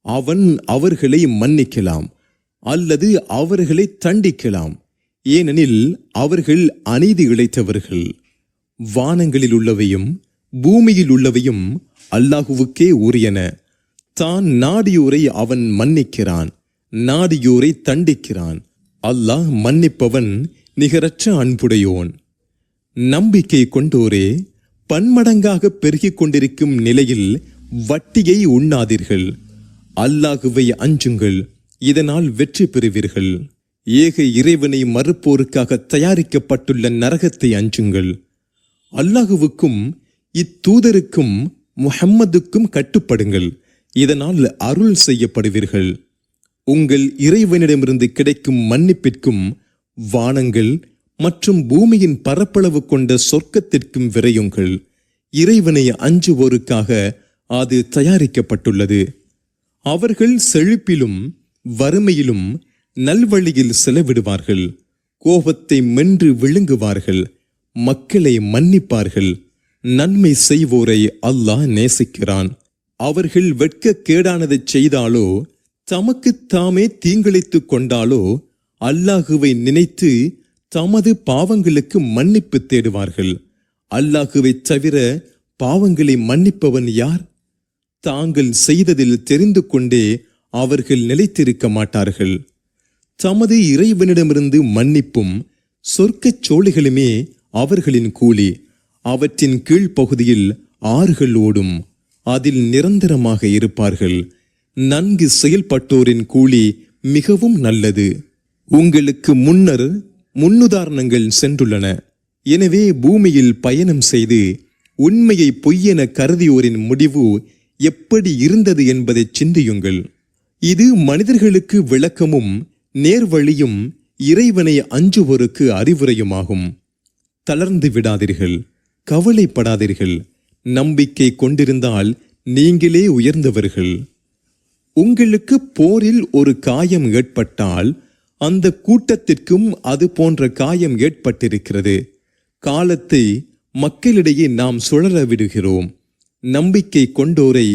அவன் அவர்களை மன்னிக்கலாம் அல்லது அவர்களை தண்டிக்கலாம், ஏனெனில் அவர்கள் அநீதி இழைத்தவர்கள். வானங்களில் உள்ளவையும் பூமியில் உள்ளவையும் அல்லாஹுவுக்கே உரியன. தான் நாடியோரை அவன் மன்னிக்கிறான், நாடியோரை தண்டிக்கிறான். அல்லாஹ் மன்னிப்பவன், நிகரற்ற அன்புடையோன். நம்பிக்கை கொண்டோரே, பன்மடங்காக பெருகிக் கொண்டிருக்கும் நிலையில் வட்டியை உண்ணாதீர்கள். அல்லாஹுவை அஞ்சுங்கள், இதனால் வெற்றி பெறுவீர்கள். ஏக இறைவனை மறுப்போருக்காக தயாரிக்கப்பட்டுள்ள நரகத்தை அஞ்சுங்கள். அல்லாஹுவுக்கும் இத்தூதருக்கும் முஹம்மதுக்கும் கட்டுப்படுங்கள், இதனால் அருள் செய்யப்படுவீர்கள். உங்கள் இறைவனிடமிருந்து கிடைக்கும் மன்னிப்பிற்கும் வானங்கள் மற்றும் பூமியின் பரப்பளவு கொண்ட சொர்க்கத்திற்கும் விரையுங்கள். இறைவனை அஞ்சுவோருக்காக அது தயாரிக்கப்பட்டுள்ளது. அவர்கள் செழிப்பிலும் வறுமையிலும் நல்வழியில் செலவிடுவார்கள். கோபத்தை மென்று விழுங்குவார்கள், மக்களை மன்னிப்பார்கள். நன்மை செய்வோரை அல்லாஹ் நேசிக்கிறான். அவர்கள் வெட்கக்கேடானதை செய்தாலோ தமக்கு தாமே தீங்கிழைத்துக் கொண்டாலோ அல்லாஹுவை நினைத்து தமது பாவங்களுக்கு மன்னிப்பு தேடுவார்கள். அல்லாஹுவை தவிர பாவங்களை மன்னிப்பவன் யார்? தாங்கள் செய்ததில் தெரிந்து கொண்டே அவர்கள் நிலைத்திருக்க மாட்டார்கள். தமது இறைவனிடமிருந்து மன்னிப்பும் சொர்க்கச் சோழிகளுமே அவர்களின் கூலி. அவற்றின் கீழ்ப்பகுதியில் ஆறுகள் ஓடும், அதில் நிரந்தரமாக இருப்பார்கள். நன்கு செயல்பட்டோரின் கூலி மிகவும் நல்லது. உங்களுக்கு முன்னர் முன்னுதாரணங்கள் சென்றுள்ளன. எனவே பூமியில் பயணம் செய்து உண்மையை பொய்யென கருதியோரின் முடிவு எப்படி இருந்தது என்பதை சிந்தியுங்கள். இது மனிதர்களுக்கு விளக்கமும் நேர்வழியும் இறைவனை அஞ்சுவோருக்கு அறிவுரையுமாகும். தளர்ந்து விடாதீர்கள், கவலைப்படாதீர்கள். நம்பிக்கை கொண்டிருந்தால் நீங்களே உயர்ந்தவர்கள். உங்களுக்கு போரில் ஒரு காயம் ஏற்பட்டால் அந்த கூட்டத்திற்கும் அது போன்ற காயம் ஏற்பட்டிருக்கிறது. காலத்தை மக்களிடையே நாம் சுழல விடுகிறோம். நம்பிக்கை கொண்டோரை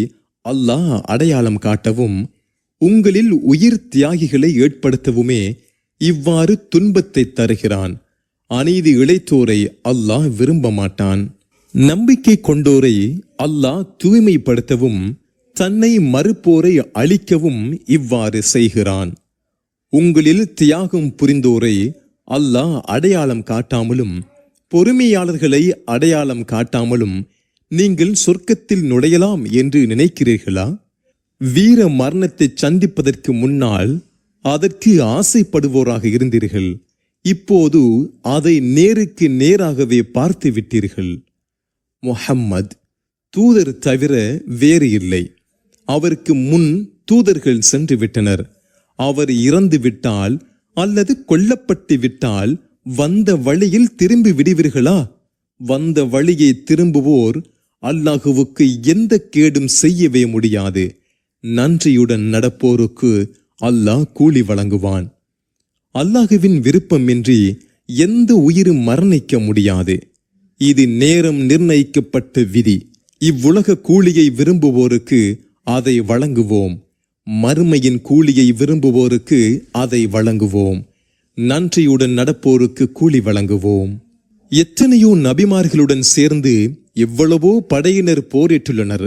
அல்லாஹ் அடையாளம் காட்டவும் உங்களில் உயிர் தியாகிகளை ஏற்படுத்தவுமே இவ்வாறு துன்பத்தை தருகிறான். அநீதி இழைத்தோரை அல்லாஹ் விரும்ப மாட்டான். நம்பிக்கை கொண்டோரை அல்லாஹ் தூய்மைப்படுத்தவும் தன்னை மறுப்போரை அழிக்கவும் இவ்வாறு செய்கிறான். உங்களில் தியாகம் புரிந்தோரை அல்லாஹ் அடையாளம் காட்டாமலும் பொறுமையாளர்களை அடையாளம் காட்டாமலும் நீங்கள் சொர்க்கத்தில் நுழையலாம் என்று நினைக்கிறீர்களா? வீர மரணத்தை சந்திப்பதற்கு முன்னால் அதற்கு ஆசைப்படுவோராக இருந்தீர்கள். இப்போது அதை நேருக்கு நேராகவே பார்த்து விட்டீர்கள். முஹம்மது தூதர் தவிர வேறு இல்லை. அவருக்கு முன் தூதர்கள் சென்று விட்டனர். அவர் இறந்து விட்டால் அல்லது கொல்லப்பட்டு விட்டால் வந்த வழியில் திரும்பி விடுவீர்களா? வந்த வழியை திரும்புவோர் அல்லாஹுவுக்கு எந்த கேடும் செய்யவே முடியாது. நன்றியுடன் நடப்போருக்கு அல்லாஹ் கூலி வழங்குவான். அல்லாஹுவின் விருப்பமின்றி எந்த உயிரும் மரணிக்க முடியாது. இது நேரம் நிர்ணயிக்கப்பட்ட விதி. இவ்வுலக கூலியை விரும்புவோருக்கு அதை வழங்குவோம். மறுமையின் கூலியை விரும்புவோருக்கு அதை வழங்குவோம். நன்றியுடன் நடப்போருக்கு கூலி வழங்குவோம். எத்தனையோ நபிமார்களுடன் சேர்ந்து எவ்வளவோ படையினர் போரிட்டுள்ளனர்.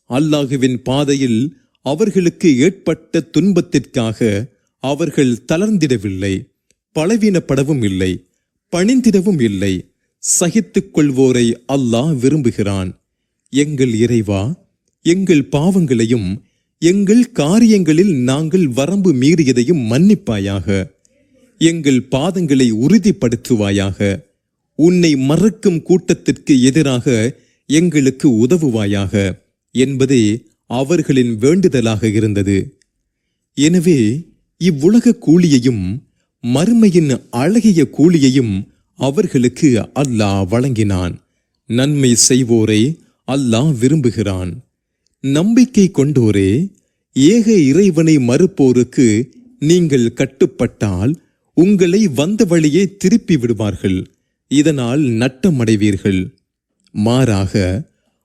அல்லாஹுவின் பாதையில் அவர்களுக்கு ஏற்பட்ட துன்பத்திற்காக அவர்கள் தளர்ந்திடவில்லை, பலவீனப்படவும் இல்லை, பணிந்திடவும் இல்லை. சகித்துக் கொள்வோரை அல்லாஹ் விரும்புகிறான். எங்கள் இறைவா, எங்கள் பாவங்களையும் எங்கள் காரியங்களில் நாங்கள் வரம்பு மீறியதையும் மன்னிப்பாயாக. எங்கள் பாதங்களை உறுதிப்படுத்துவாயாக. உன்னை மறக்கும் கூட்டத்திற்கு எதிராக எங்களுக்கு உதவுவாயாக என்பதே அவர்களின் வேண்டுதலாக இருந்தது. எனவே இவ்வுலக கூலியையும் மறுமையின் அழகிய கூலியையும் அவர்களுக்கு அல்லாஹ் வழங்கினான். நன்மை செய்வோரை அல்லாஹ் விரும்புகிறான். நம்பிக்கை கொண்டோரே, ஏக இறைவனை மறுப்போருக்கு நீங்கள் கட்டுப்பட்டால் உங்களை வந்த வழியே திருப்பி விடுவார்கள். இதனால் நட்டமடைவீர்கள். மாறாக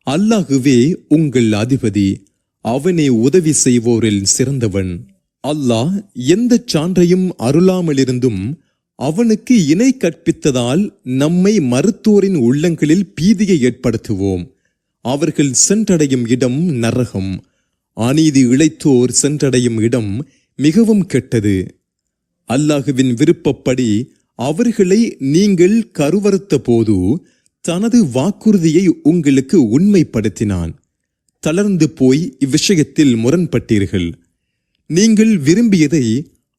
அல்லாஹுவே உங்கள் அதிபதி. அவனே உதவி செய்வோரில் சிறந்தவன். அல்லாஹ் எந்த சான்றையும் அருளாமலிருந்தும் அவனுக்கு இணை கற்பித்ததால் நம்மை மருத்துவரின் உள்ளங்களில் பீதியை ஏற்படுத்துவோம். அவர்கள் சென்றடையும் இடம் நரகம். அநீதி இழைத்தோர் சென்றடையும் இடம் மிகவும் கெட்டது. அல்லாஹுவின் விருப்பப்படி அவர்களை நீங்கள் கருவறுத்த போது தனது வாக்குறுதியை உங்களுக்கு உண்மைப்படுத்தினான். தளர்ந்து போய் இவ்விஷயத்தில் முரண்பட்டீர்கள். நீங்கள் விரும்பியதை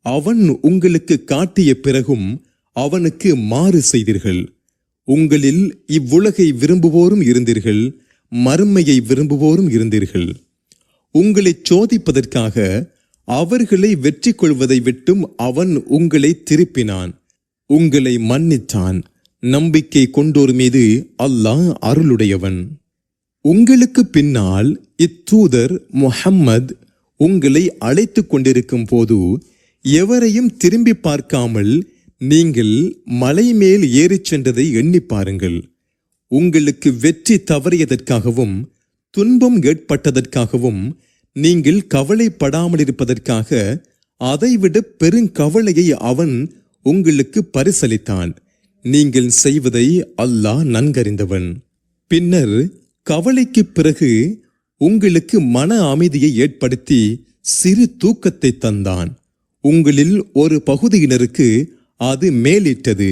அவன் உங்களுக்கு காட்டிய பிறகும் அவனுக்கு மாறு செய்தீர்கள். உங்களில் இவ்வுலகை விரும்புவோரும் இருந்தீர்கள், மறுமையை விரும்புவோரும் இருந்தீர்கள். உங்களை சோதிப்பதற்காக அவர்களை வெற்றி கொள்வதை விட்டும் அவன் உங்களை திருப்பினான். உங்களை மன்னித்தான். நம்பிக்கை கொண்டோர் மீது அல்லாஹ் அருளுடையவன். உங்களுக்கு பின்னால் இத்தூதர் முஹம்மது உங்களை அழைத்து கொண்டிருக்கும் போது எவரையும் திரும்பி பார்க்காமல் நீங்கள் மலை மேல் ஏறிச் சென்றதை எண்ணி பாருங்கள். உங்களுக்கு வெற்றி தவறியதற்காகவும் துன்பம் ஏற்பட்டதற்காகவும் நீங்கள் கவலைப்படாமல் இருப்பதற்காக அதைவிட பெருங்கவலையை அவன் உங்களுக்கு பரிசளித்தான். நீங்கள் செய்வதை அல்லாஹ் நன்கறிந்தவன். பின்னர் கவலைக்கு பிறகு உங்களுக்கு மன அமைதியை ஏற்படுத்தி சிறு தூக்கத்தை தந்தான். உங்களில் ஒரு பகுதியினருக்கு அது மேலிட்டது,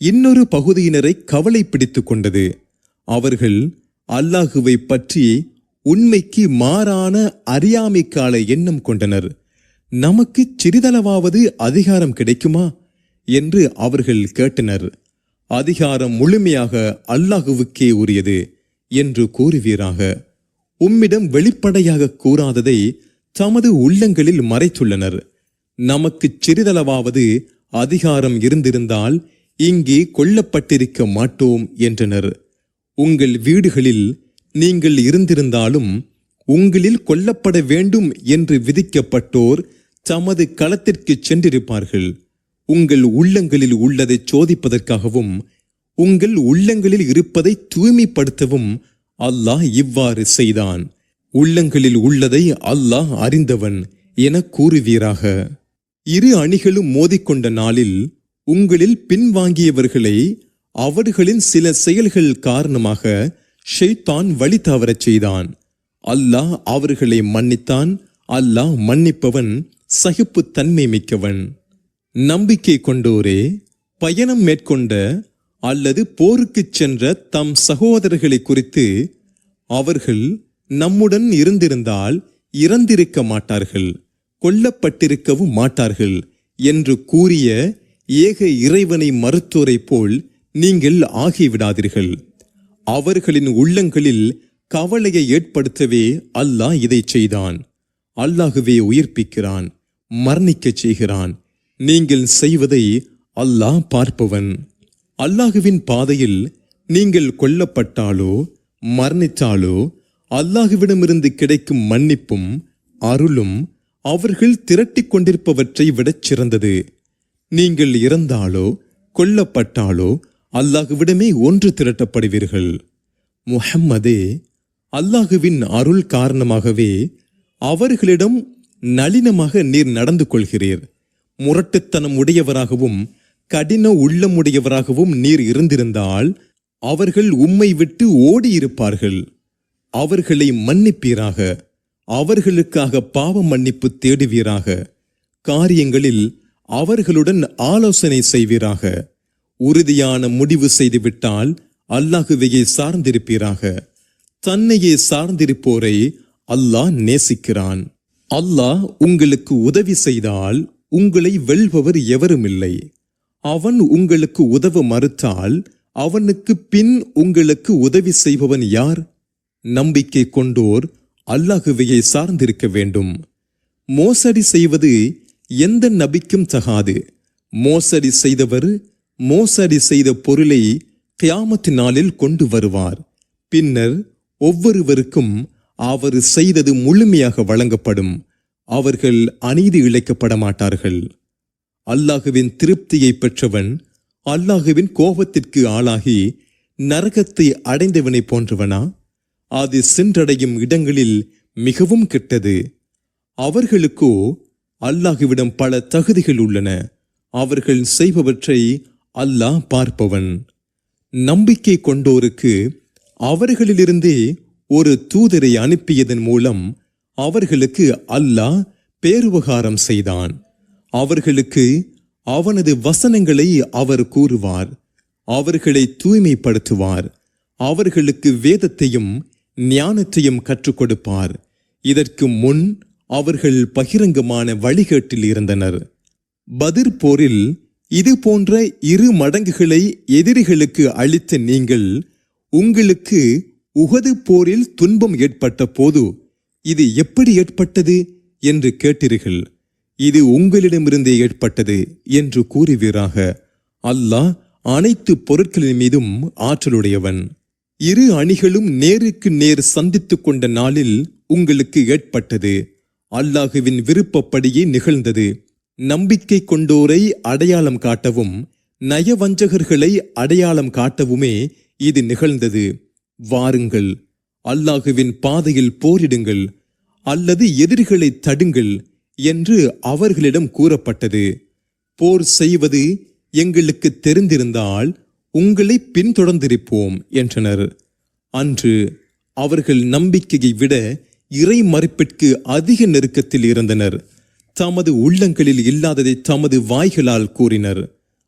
இன்னொரு பகுதியினரை கவலை பிடித்து கொண்டது. அவர்கள் அல்லாஹுவை பற்றி உண்மைக்கு மாறான அறியாமைக்கால எண்ணம் கொண்டனர். நமக்கு சிறிதளவாவது அதிகாரம் கிடைக்குமா என்று அவர்கள் கேட்டனர். அதிகாரம் முழுமையாக அல்லாஹுவுக்கே உரியது என்று கூறுவீராக. உம்மிடம் வெளிப்படையாக கூறாததை தமது உள்ளங்களில் மறைத்துள்ளனர். நமக்கு சிறிதளவாவது அதிகாரம் இருந்திருந்தால் இங்கே கொல்லப்பட்டிருக்க மாட்டோம் என்றனர். உங்கள் வீடுகளில் நீங்கள் இருந்திருந்தாலும் உங்களில் கொல்லப்பட வேண்டும் என்று விதிக்கப்பட்டோர் தமது களத்திற்கு சென்றிருப்பார்கள். உங்கள் உள்ளங்களில் உள்ளதை சோதிப்பதற்காகவும் உங்கள் உள்ளங்களில் இருப்பதை தூய்மைப்படுத்தவும் அல்லாஹ் இவ்வாறு செய்தான். உள்ளங்களில் உள்ளதை அல்லாஹ் அறிந்தவன் என கூறுவீராக. இரு அணிகளும் மோதிக்கொண்ட நாளில் உங்களில் பின்வாங்கியவர்களை அவர்களின் சில செயல்கள் காரணமாக ஷைத்தான் வழி தவறச் செய்தான். அல்லாஹ் அவர்களை மன்னித்தான். அல்லாஹ் மன்னிப்பவன், சகிப்பு தன்மை மிக்கவன். நம்பிக்கை கொண்டோரே, பயணம் மேற்கொண்ட அல்லது போருக்குச் சென்ற தம் சகோதரர்களை குறித்து அவர்கள் நம்முடன் இருந்திருந்தால் இறந்திருக்க மாட்டார்கள், கொல்லப்பட்டிருக்கவும் மாட்டார்கள் என்று கூறிய ஏக இறைவனை மறுத்தோரை போல் நீங்கள் ஆகிவிடாதீர்கள். அவர்களின் உள்ளங்களில் கவலையை ஏற்படுத்தவே அல்லாஹ் இதை செய்தான். அல்லாஹுவே உயிர்ப்பிக்கிறான், மரணிக்கச் செய்கிறான். நீங்கள் செய்வதை அல்லாஹ் பார்ப்பவன். அல்லாஹுவின் பாதையில் நீங்கள் கொல்லப்பட்டாலோ மரணித்தாலோ அல்லாஹுவிடமிருந்து கிடைக்கும் மன்னிப்பும் அருளும் அவர்கள் திரட்டிக் கொண்டிருப்பவற்றை விடச் சிறந்தது. நீங்கள் இறந்தாலோ கொல்லப்பட்டாலோ அல்லாஹுவிடமே ஒன்று திரட்டப்படுவீர்கள். முஹம்மதே, அல்லாஹுவின் அருள் காரணமாகவே அவர்களிடம் நளினமாக நீர் நடந்து கொள்கிறீர். முரட்டுத்தனம் உடையவராகவும் கடின உள்ளமுடையவராகவும் நீர் இருந்திருந்தால் அவர்கள் உம்மை விட்டு ஓடியிருப்பார்கள். அவர்களை மன்னிப்பீராக. அவர்களுக்காக பாவ மன்னிப்பு தேடுவீராக. காரியங்களில் அவர்களுடன் ஆலோசனை செய்வீராக. உறுதியான முடிவு செய்துவிட்டால் அல்லாஹுவையே சார்ந்திருப்பீராக. தன்னையே சார்ந்திருப்போரை அல்லாஹ் நேசிக்கிறான். அல்லாஹ் உங்களுக்கு உதவி செய்தால் உங்களை வெல்பவர் எவருமில்லை. அவன் உங்களுக்கு உதவ மறுத்தால் அவனுக்கு பின் உங்களுக்கு உதவி செய்பவன் யார்? நம்பிக்கை கொண்டோர் அல்லாஹுவையை சார்ந்திருக்க வேண்டும். மோசடி செய்வது எந்த நபிக்கும் தகாது. மோசடி செய்தவர் மோசடி செய்த பொருளை கியாமத் நாளில் கொண்டு வருவார். பின்னர் ஒவ்வொருவருக்கும் அவர் செய்தது முழுமையாக வழங்கப்படும். அவர்கள் அநீதி இழைக்கப்பட மாட்டார்கள். அல்லாஹுவின் திருப்தியை பெற்றவன் அல்லாஹுவின் கோபத்திற்கு ஆளாகி நரகத்தை அடைந்தவனை போன்றவனா? அது சென்றடையும் இடங்களில் மிகவும் கெட்டது. அவர்களுக்கோ அல்லாஹுவிடம் பல தகுதிகள் உள்ளன. அவர்கள் செய்பவற்றை அல்லாஹ் பார்ப்பவன். நம்பிக்கை கொண்டோருக்கு அவர்களிலிருந்தே ஒரு தூதரை அனுப்பியதன் மூலம் அவர்களுக்கு அல்லாஹ் பேருபகாரம் செய்தான். அவர்களுக்கு அவனது வசனங்களை அவர் கூறுவார். அவர்களை தூய்மைப்படுத்துவார். அவர்களுக்கு வேதத்தையும் ஞானத்தையும் கற்றுக் கொடுப்பார். இதற்கு முன் அவர்கள் பகிரங்கமான வழிகேட்டில் இருந்தனர். பத்ர் போரில் இது போன்ற 2 மடங்குகளை எதிரிகளுக்கு அளித்த நீங்கள், உங்களுக்கு உஹது போரில் துன்பம் ஏற்பட்ட போது இது எப்படி ஏற்பட்டது என்று கேட்டீர்கள். இது உங்களிடமிருந்தே ஏற்பட்டது என்று கூறுவீராக. அல்லாஹ் அனைத்து பொருட்களின் மீதும் ஆற்றலுடையவன். 2 அணிகளும் நேருக்கு நேர் சந்தித்துக் கொண்ட நாளில் உங்களுக்கு ஏற்பட்டது. அல்லாஹுவின் விருப்பப்படியே நிகழ்ந்தது. நம்பிக்கை கொண்டோரை அடையாளம் காட்டவும் நயவஞ்சகர்களை அடையாளம் காட்டவுமே இது நிகழ்ந்தது. வாருங்கள், அல்லாஹுவின் பாதையில் போரிடுங்கள் அல்லது எதிரிகளை தடுங்கள் என்று அவர்களிடம் கூறப்பட்டது. போர் செய்வது எங்களுக்கு தெரிந்திருந்தால் உங்களை பின்தொடர்ந்திருப்போம் என்றனர். அன்று அவர்கள் நம்பிக்கையை விட இறை மறுப்பிற்கு அதிக நெருக்கத்தில் இருந்தனர். தமது உள்ளங்களில் இல்லாததை தமது வாய்களால் கூறினர்.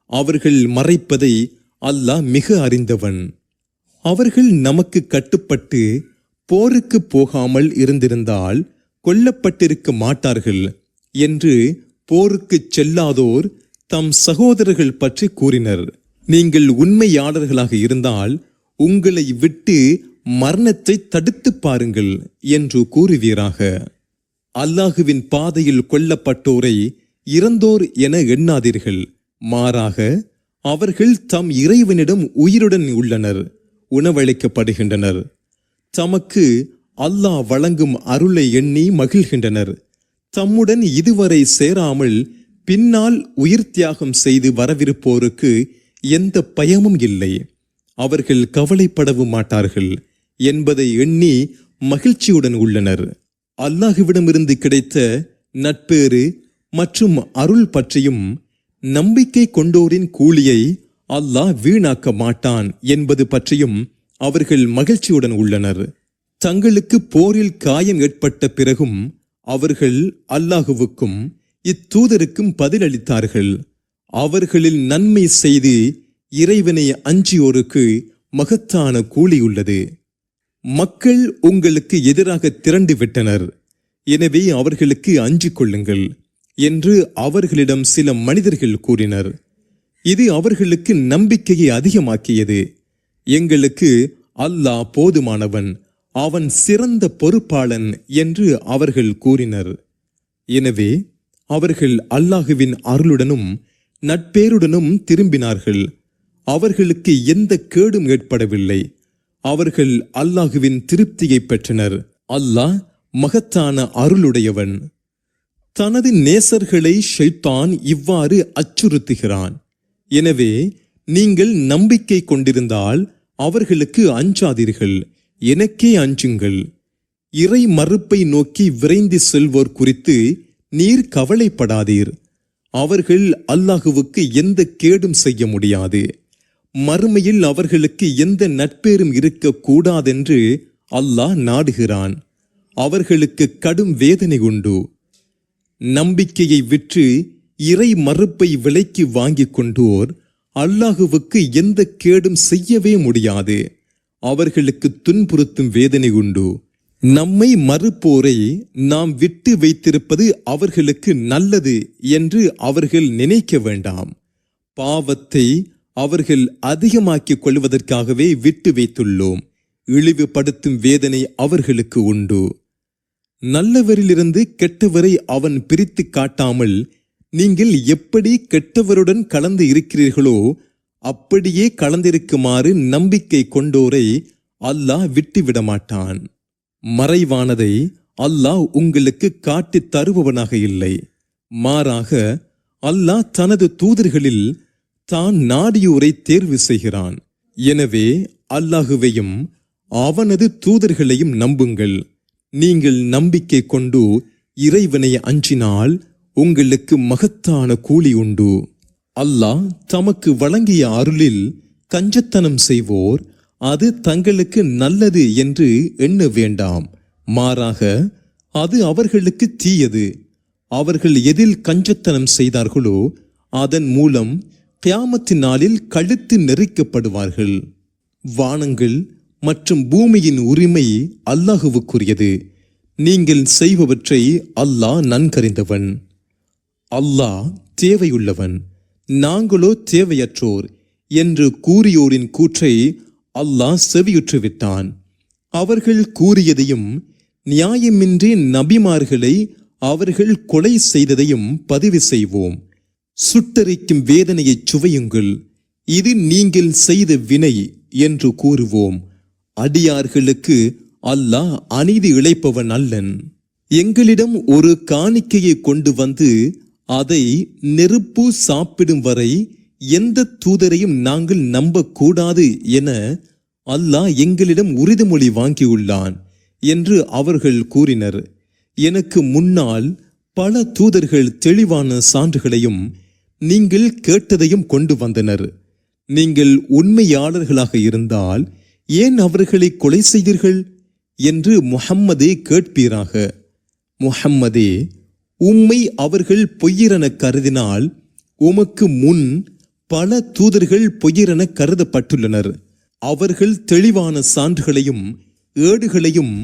அவர்கள் மறைப்பதை அல்லாஹ் மிக அறிந்தவன். அவர்கள் நமக்கு கட்டுப்பட்டு போருக்கு போகாமல் இருந்திருந்தால் கொல்லப்பட்டிருக்க மாட்டார்கள் என்று போருக்கு செல்லாதோர் தம் சகோதரர்கள் பற்றி கூறினர். நீங்கள் உண்மையாளர்களாக இருந்தால் உங்களை விட்டு மரணத்தை தடுத்து பாருங்கள் என்று கூறுவீராக. அல்லாஹுவின் பாதையில் கொல்லப்பட்டோரை இறந்தோர் என எண்ணாதீர்கள். மாறாக அவர்கள் தம் இறைவனிடம் உயிருடன் உள்ளனர், உணவளிக்கப்படுகின்றனர். தமக்கு அல்லாஹ் வழங்கும் அருளை எண்ணி மகிழ்கின்றனர். தம்முடன் இதுவரை சேராமல் பின்னால் உயிர் தியாகம் செய்து வரவிருப்போருக்கு எந்த பயமும் இல்லை. அவர்கள் கவலைப்படவும் மாட்டார்கள் என்பதை எண்ணி மகிழ்ச்சியுடன் உள்ளனர். அல்லாஹுவிடமிருந்து கிடைத்த நட்பேறு மற்றும் அருள் பற்றியும் நம்பிக்கை கொண்டோரின் கூலியை அல்லாஹ் வீணாக்க மாட்டான் என்பது பற்றியும் அவர்கள் மகிழ்ச்சியுடன் உள்ளனர். தங்களுக்கு போரில் காயம் ஏற்பட்ட பிறகும் அவர்கள் அல்லாஹுவுக்கும் இத்தூதருக்கும் பதிலளித்தார்கள். அவர்களில் நன்மை செய்து இறைவனை அஞ்சியோருக்கு மகத்தான கூலி உள்ளது. மக்கள் உங்களுக்கு எதிராக திரண்டு விட்டனர், எனவே அவர்களுக்கு அஞ்சிக் கொள்ளுங்கள் என்று அவர்களிடம் சில மனிதர்கள் கூறினர். இது அவர்களுக்கு நம்பிக்கையை அதிகமாக்கியது. எங்களுக்கு அல்லாஹ் போதுமானவன், அவன் சிறந்த பொறுப்பாளன் என்று அவர்கள் கூறினர். எனவே அவர்கள் அல்லாஹுவின் அருளுடனும் நட்பேருடனும் திரும்பினார்கள். அவர்களுக்கு எந்த கேடும் ஏற்படவில்லை. அவர்கள் அல்லாஹுவின் திருப்தியை பெற்றனர். அல்லாஹ் மகத்தான அருளுடையவன். தனது நேசர்களை ஷைத்தான் இவ்வாறு அச்சுறுத்துகிறான். எனவே நீங்கள் நம்பிக்கை கொண்டிருந்தால் அவர்களுக்கு அஞ்சாதீர்கள், எனக்கே அஞ்சுங்கள். இறை மறுப்பை நோக்கி விரைந்து செல்வோர் குறித்து நீர் கவலைப்படாதீர். அவர்கள் அல்லாஹுவுக்கு எந்த கேடும் செய்ய முடியாது. மறுமையில் அவர்களுக்கு எந்த நட்பேரும் இருக்க கூடாதென்று அல்லாஹ் நாடுகிறான். அவர்களுக்கு கடும் வேதனை உண்டு. நம்பிக்கையை விற்று இறை மறுப்பை விலைக்கு வாங்கிக் கொண்டோர் அல்லாஹுவுக்கு எந்த கேடும் செய்யவே முடியாது. அவர்களுக்கு துன்புறுத்தும் வேதனை உண்டு. நம்மை மறுப்போரை நாம் விட்டு வைத்திருப்பது அவர்களுக்கு நல்லது என்று அவர்கள் நினைக்க வேண்டாம். பாவத்தை அவர்கள் அதிகமாக்கிக் கொள்வதற்காகவே விட்டு வைத்துள்ளோம். இழிவுபடுத்தும் வேதனை அவர்களுக்கு உண்டு. நல்லவரிலிருந்து கெட்டவரை அவன் பிரித்து காட்டாமல் நீங்கள் எப்படி கெட்டவருடன் கலந்து இருக்கிறீர்களோ அப்படியே கலந்திருக்குமாறு நம்பிக்கை கொண்டோரை அல்லாஹ் விட்டுவிட மாட்டான். மறைவானதை அல்லாஹ் உங்களுக்கு காட்டித் தருபவனாக இல்லை. மாறாக அல்லாஹ் தனது தூதர்களில் தான் நாடியோரை தேர்வு செய்கிறான். எனவே அல்லாஹுவையும் அவனது தூதர்களையும் நம்புங்கள். நீங்கள் நம்பிக்கை கொண்டு இறைவனை அஞ்சினால் உங்களுக்கு மகத்தான கூலி உண்டு. அல்லாஹ் தமக்கு வழங்கிய அருளில் கஞ்சத்தனம் செய்வோர் அது தங்களுக்கு நல்லது என்று எண்ண வேண்டாம். மாறாக அது அவர்களுக்கு தீயது. அவர்கள் எதில் கஞ்சத்தனம் செய்தார்களோ அதன் மூலம் கியாமத்து நாளில் கழுத்து நெரிக்கப்படுவார்கள். வானங்கள் மற்றும் பூமியின் உரிமை அல்லாஹுவுக்குரியது. நீங்கள் செய்பவற்றை அல்லாஹ் நன்கறிந்தவன். அல்லாஹ் தேவையுள்ளவன், நாங்களோ தேவையற்றோர் என்று கூறியோரின் கூற்றை அல்லாஹ் செவியுற்று விட்டான். அவர்கள் கூறியதையும் நியாயமின்றி நபிமார்களை அவர்கள் கொலை செய்ததையும் பதிவு செய்வோம். சுட்டரிக்கும் வேதனையை சுவையுங்கள், இது நீங்கள் செய்த வினை என்று கூறுவோம். அடியார்களுக்கு அல்லாஹ் அநீதி இழைப்பவன் அல்லன். எங்களிடம் ஒரு காணிக்கையை கொண்டு வந்து அதை நெருப்பு சாப்பிடும் வரை எந்த தூதரையும் நாங்கள் நம்பக்கூடாது என அல்லாஹ் எங்களிடம் உறுதிமொழி வாங்கியுள்ளான் என்று அவர்கள் கூறினர். எனக்கு முன்னால் பல தூதர்கள் தெளிவான சான்றுகளையும் நீங்கள் கேட்டதையும் கொண்டு வந்தனர். நீங்கள் உண்மையாளர்களாக இருந்தால் ஏன் அவர்களை கொலை செய்தீர்கள் என்று முஹம்மதே கேட்பீராக. முஹம்மதே, உம்மை அவர்கள் பொய்யரென கருதினால் உமக்கு முன் பல தூதர்கள் பொய்யரென கருதப்பட்டுள்ளனர். அவர்கள் தெளிவான சான்றுகளையும் ஏடுகளையும்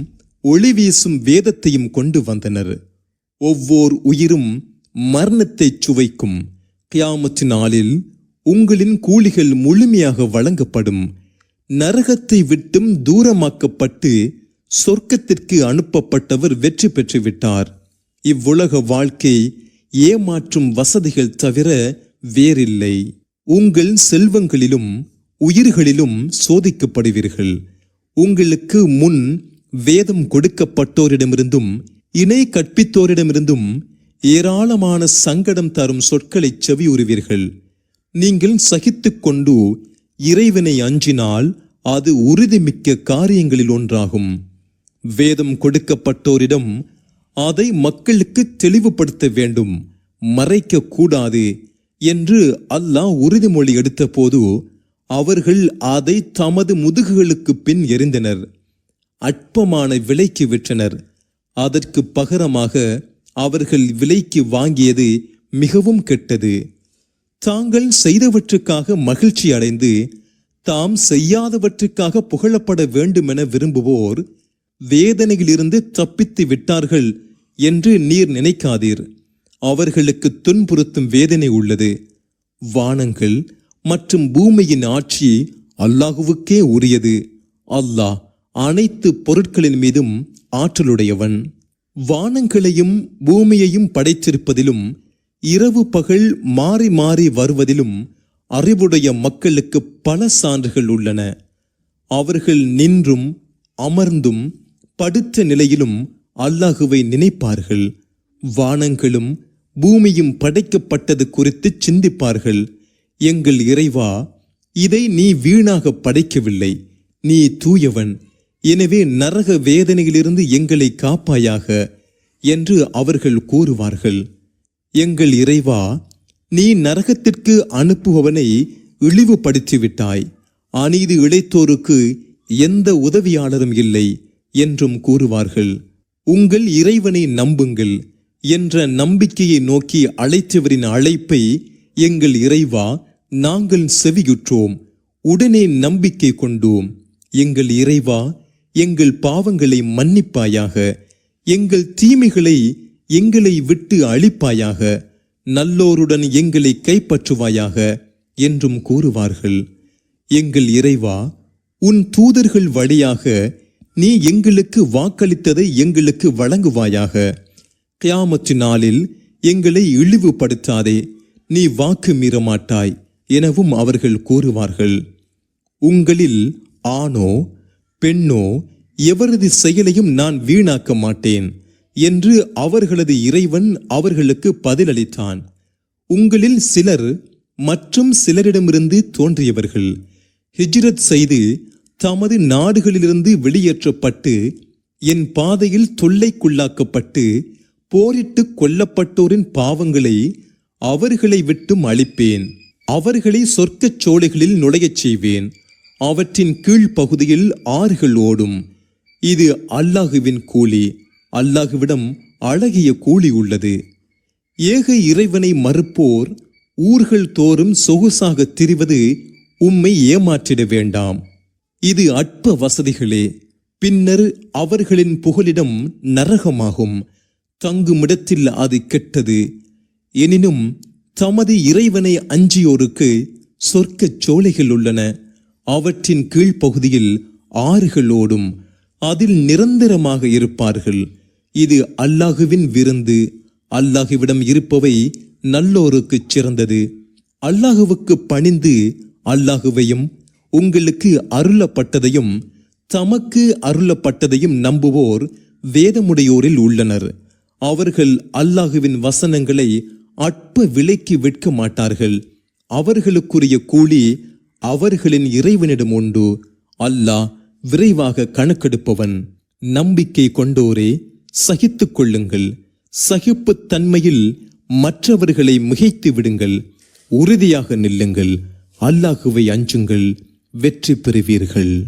ஒளி வீசும் வேதத்தையும் கொண்டு வந்தனர். ஒவ்வொரு உயிரும் மரணத்தை சுவைக்கும். கியாமத்து நாளில் உங்களின் கூலிகள் முழுமையாக வழங்கப்படும். நரகத்தை விட்டும் தூரமாக்கப்பட்டு சொர்க்கத்திற்கு அனுப்பப்பட்டவர் வெற்றி பெற்று விட்டார். இவ்வுலக வாழ்க்கை ஏமாற்றும் வசதிகள் தவிர வேறில்லை. உங்கள் செல்வங்களிலும் உயிர்களிலும் சோதிக்கப்படுவீர்கள். உங்களுக்கு முன் வேதம் கொடுக்கப்பட்டோரிடமிருந்தும் இணை கற்பித்தோரிடமிருந்தும் ஏராளமான சங்கடம் தரும் சொற்களை செவியுறுவீர்கள். நீங்கள் சகித்துக் கொண்டு இறைவனை அஞ்சினால் அது உறுதிமிக்க காரியங்களில் ஒன்றாகும். வேதம் கொடுக்கப்பட்டோரிடம் அதை மக்களுக்கு தெளிவுபடுத்த வேண்டும், மறைக்க கூடாது என்று அல்லாஹ் உறுதிமொழி எடுத்த போது அவர்கள் அதை தமது முதுகுகளுக்கு பின் எறிந்தனர். அற்பமான விலைக்கு விற்றனர். அதற்கு பகரமாக அவர்கள் விலைக்கு வாங்கியது மிகவும் கெட்டது. தாங்கள் செய்தவற்றுக்காக மகிழ்ச்சி அடைந்து தாம் செய்யாதவற்றுக்காக புகழப்பட வேண்டுமென விரும்புவோர் வேதனையிலிருந்து தப்பித்து விட்டார்கள் என்று நீர் நினைக்காதீர். அவர்களுக்கு துன்புறுத்தும் வேதனை உள்ளது. வானங்கள் மற்றும் பூமியின் ஆட்சி அல்லாஹுவுக்கே உரியது. அல்லாஹ் அனைத்து பொருட்களின் மீதும் ஆற்றலுடையவன். வானங்களையும் பூமியையும் படைத்திருப்பதிலும் இரவு பகல் மாறி மாறி வருவதிலும் அறிவுடைய மக்களுக்கு பல சான்றுகள் உள்ளன. அவர்கள் நின்றும் அமர்ந்தும் படுத்த நிலையிலும் அல்லாஹுவை நினைப்பார்கள். வானங்களும் பூமியும் படைக்கப்பட்டது குறித்து சிந்திப்பார்கள். எங்கள் இறைவா, இதை நீ வீணாக படைக்கவில்லை, நீ தூயவன். எனவே நரக வேதனையிலிருந்து எங்களை காப்பாயாக என்று அவர்கள் கூறுவார்கள். எங்கள் இறைவா, நீ நரகத்திற்கு அனுப்புபவனை இழிவுபடுத்திவிட்டாய். அநீதி இழைத்தோருக்கு எந்த உதவியாளரும் இல்லை என்றும் கூறுவார்கள். உங்கள் இறைவனை நம்புங்கள் என்ற நம்பிக்கையை நோக்கி அழைத்தவரின் அழைப்பை எங்கள் இறைவா நாங்கள் செவியுற்றோம், உடனே நம்பிக்கை கொண்டோம். எங்கள் இறைவா, எங்கள் பாவங்களை மன்னிப்பாயாக, எங்கள் தீமைகளை எங்களை விட்டு அழிப்பாயாக, நல்லோருடன் எங்களை கைப்பற்றுவாயாக என்றும் கூறுவார்கள். எங்கள் இறைவா, உன் தூதர்கள் வழியாக நீ எங்களுக்கு வாக்களித்ததை எங்களுக்கு வழங்குவாயாக. கியாமத்து நாளில் எங்களை இழிவுபடுத்தாதே, நீ வாக்கு மீறமாட்டாய் எனவும் அவர்கள் கூறுவார்கள். உங்களில் ஆணோ பெண்ணோ எவரது செயலையும் நான் வீணாக்க மாட்டேன் என்று அவர்களது இறைவன் அவர்களுக்கு பதிலளித்தான். உங்களில் சிலர் மற்றும் சிலரிடமிருந்து தோன்றியவர்கள் ஹிஜ்ரத் செய்து தமது நாடுகளிலிருந்து வெளியேற்றப்பட்டு என் பாதையில் தொல்லைக்குள்ளாக்கப்பட்டு போரிட்டு கொல்லப்பட்டோரின் பாவங்களை அவர்களை விட்டும் அழிப்பேன். அவர்களை சொர்க்கச் சோலைகளில் நுழையச் செய்வேன். அவற்றின் கீழ் பகுதியில் ஆறுகள் ஓடும். இது அல்லாஹுவின் கூலி. அல்லாஹுவிடம் அழகிய கூலி உள்ளது. ஏக இறைவனை மறுப்போர் ஊர்கள் தோறும் சொகுசாக திரிவது உம்மை ஏமாற்றிட வேண்டாம். இது அற்ப வசதிகளே. பின்னர் அவர்களின் புகலிடம் நரகமாகும். தங்குமிடத்தில் அது கெட்டது. எனினும் தமது இறைவனை அஞ்சியோருக்கு சொர்க்கச் சோலைகள் உள்ளன. அவற்றின் கீழ்ப்பகுதியில் ஆறுகள் ஓடும். அதில் நிரந்தரமாக இருப்பார்கள். இது அல்லாஹுவின் விருந்து. அல்லாஹுவிடம் இருப்பவை நல்லோருக்கு சிறந்தது. அல்லாஹுவுக்கு பணிந்து அல்லாஹுவையும் உங்களுக்கு அருளப்பட்டதையும் தமக்கு அருளப்பட்டதையும் நம்புவோர் வேதமுடையோரில் உள்ளனர். அவர்கள் அல்லாஹுவின் வசனங்களை அற்ப விலைக்கு விற்க மாட்டார்கள். அவர்களுக்குரிய கூலி அவர்களின் இறைவனிடம் உண்டு. அல்லாஹ் விரைவாக கணக்கெடுப்பவன். நம்பிக்கை கொண்டோரே, சகித்துக் கொள்ளுங்கள். சகிப்புத் தன்மையில் மற்றவர்களை மிகைத்து விடுங்கள். உறுதியாக நில்லுங்கள். அல்லாஹுவை அஞ்சுங்கள், வெற்றி பெறுவீர்கள்.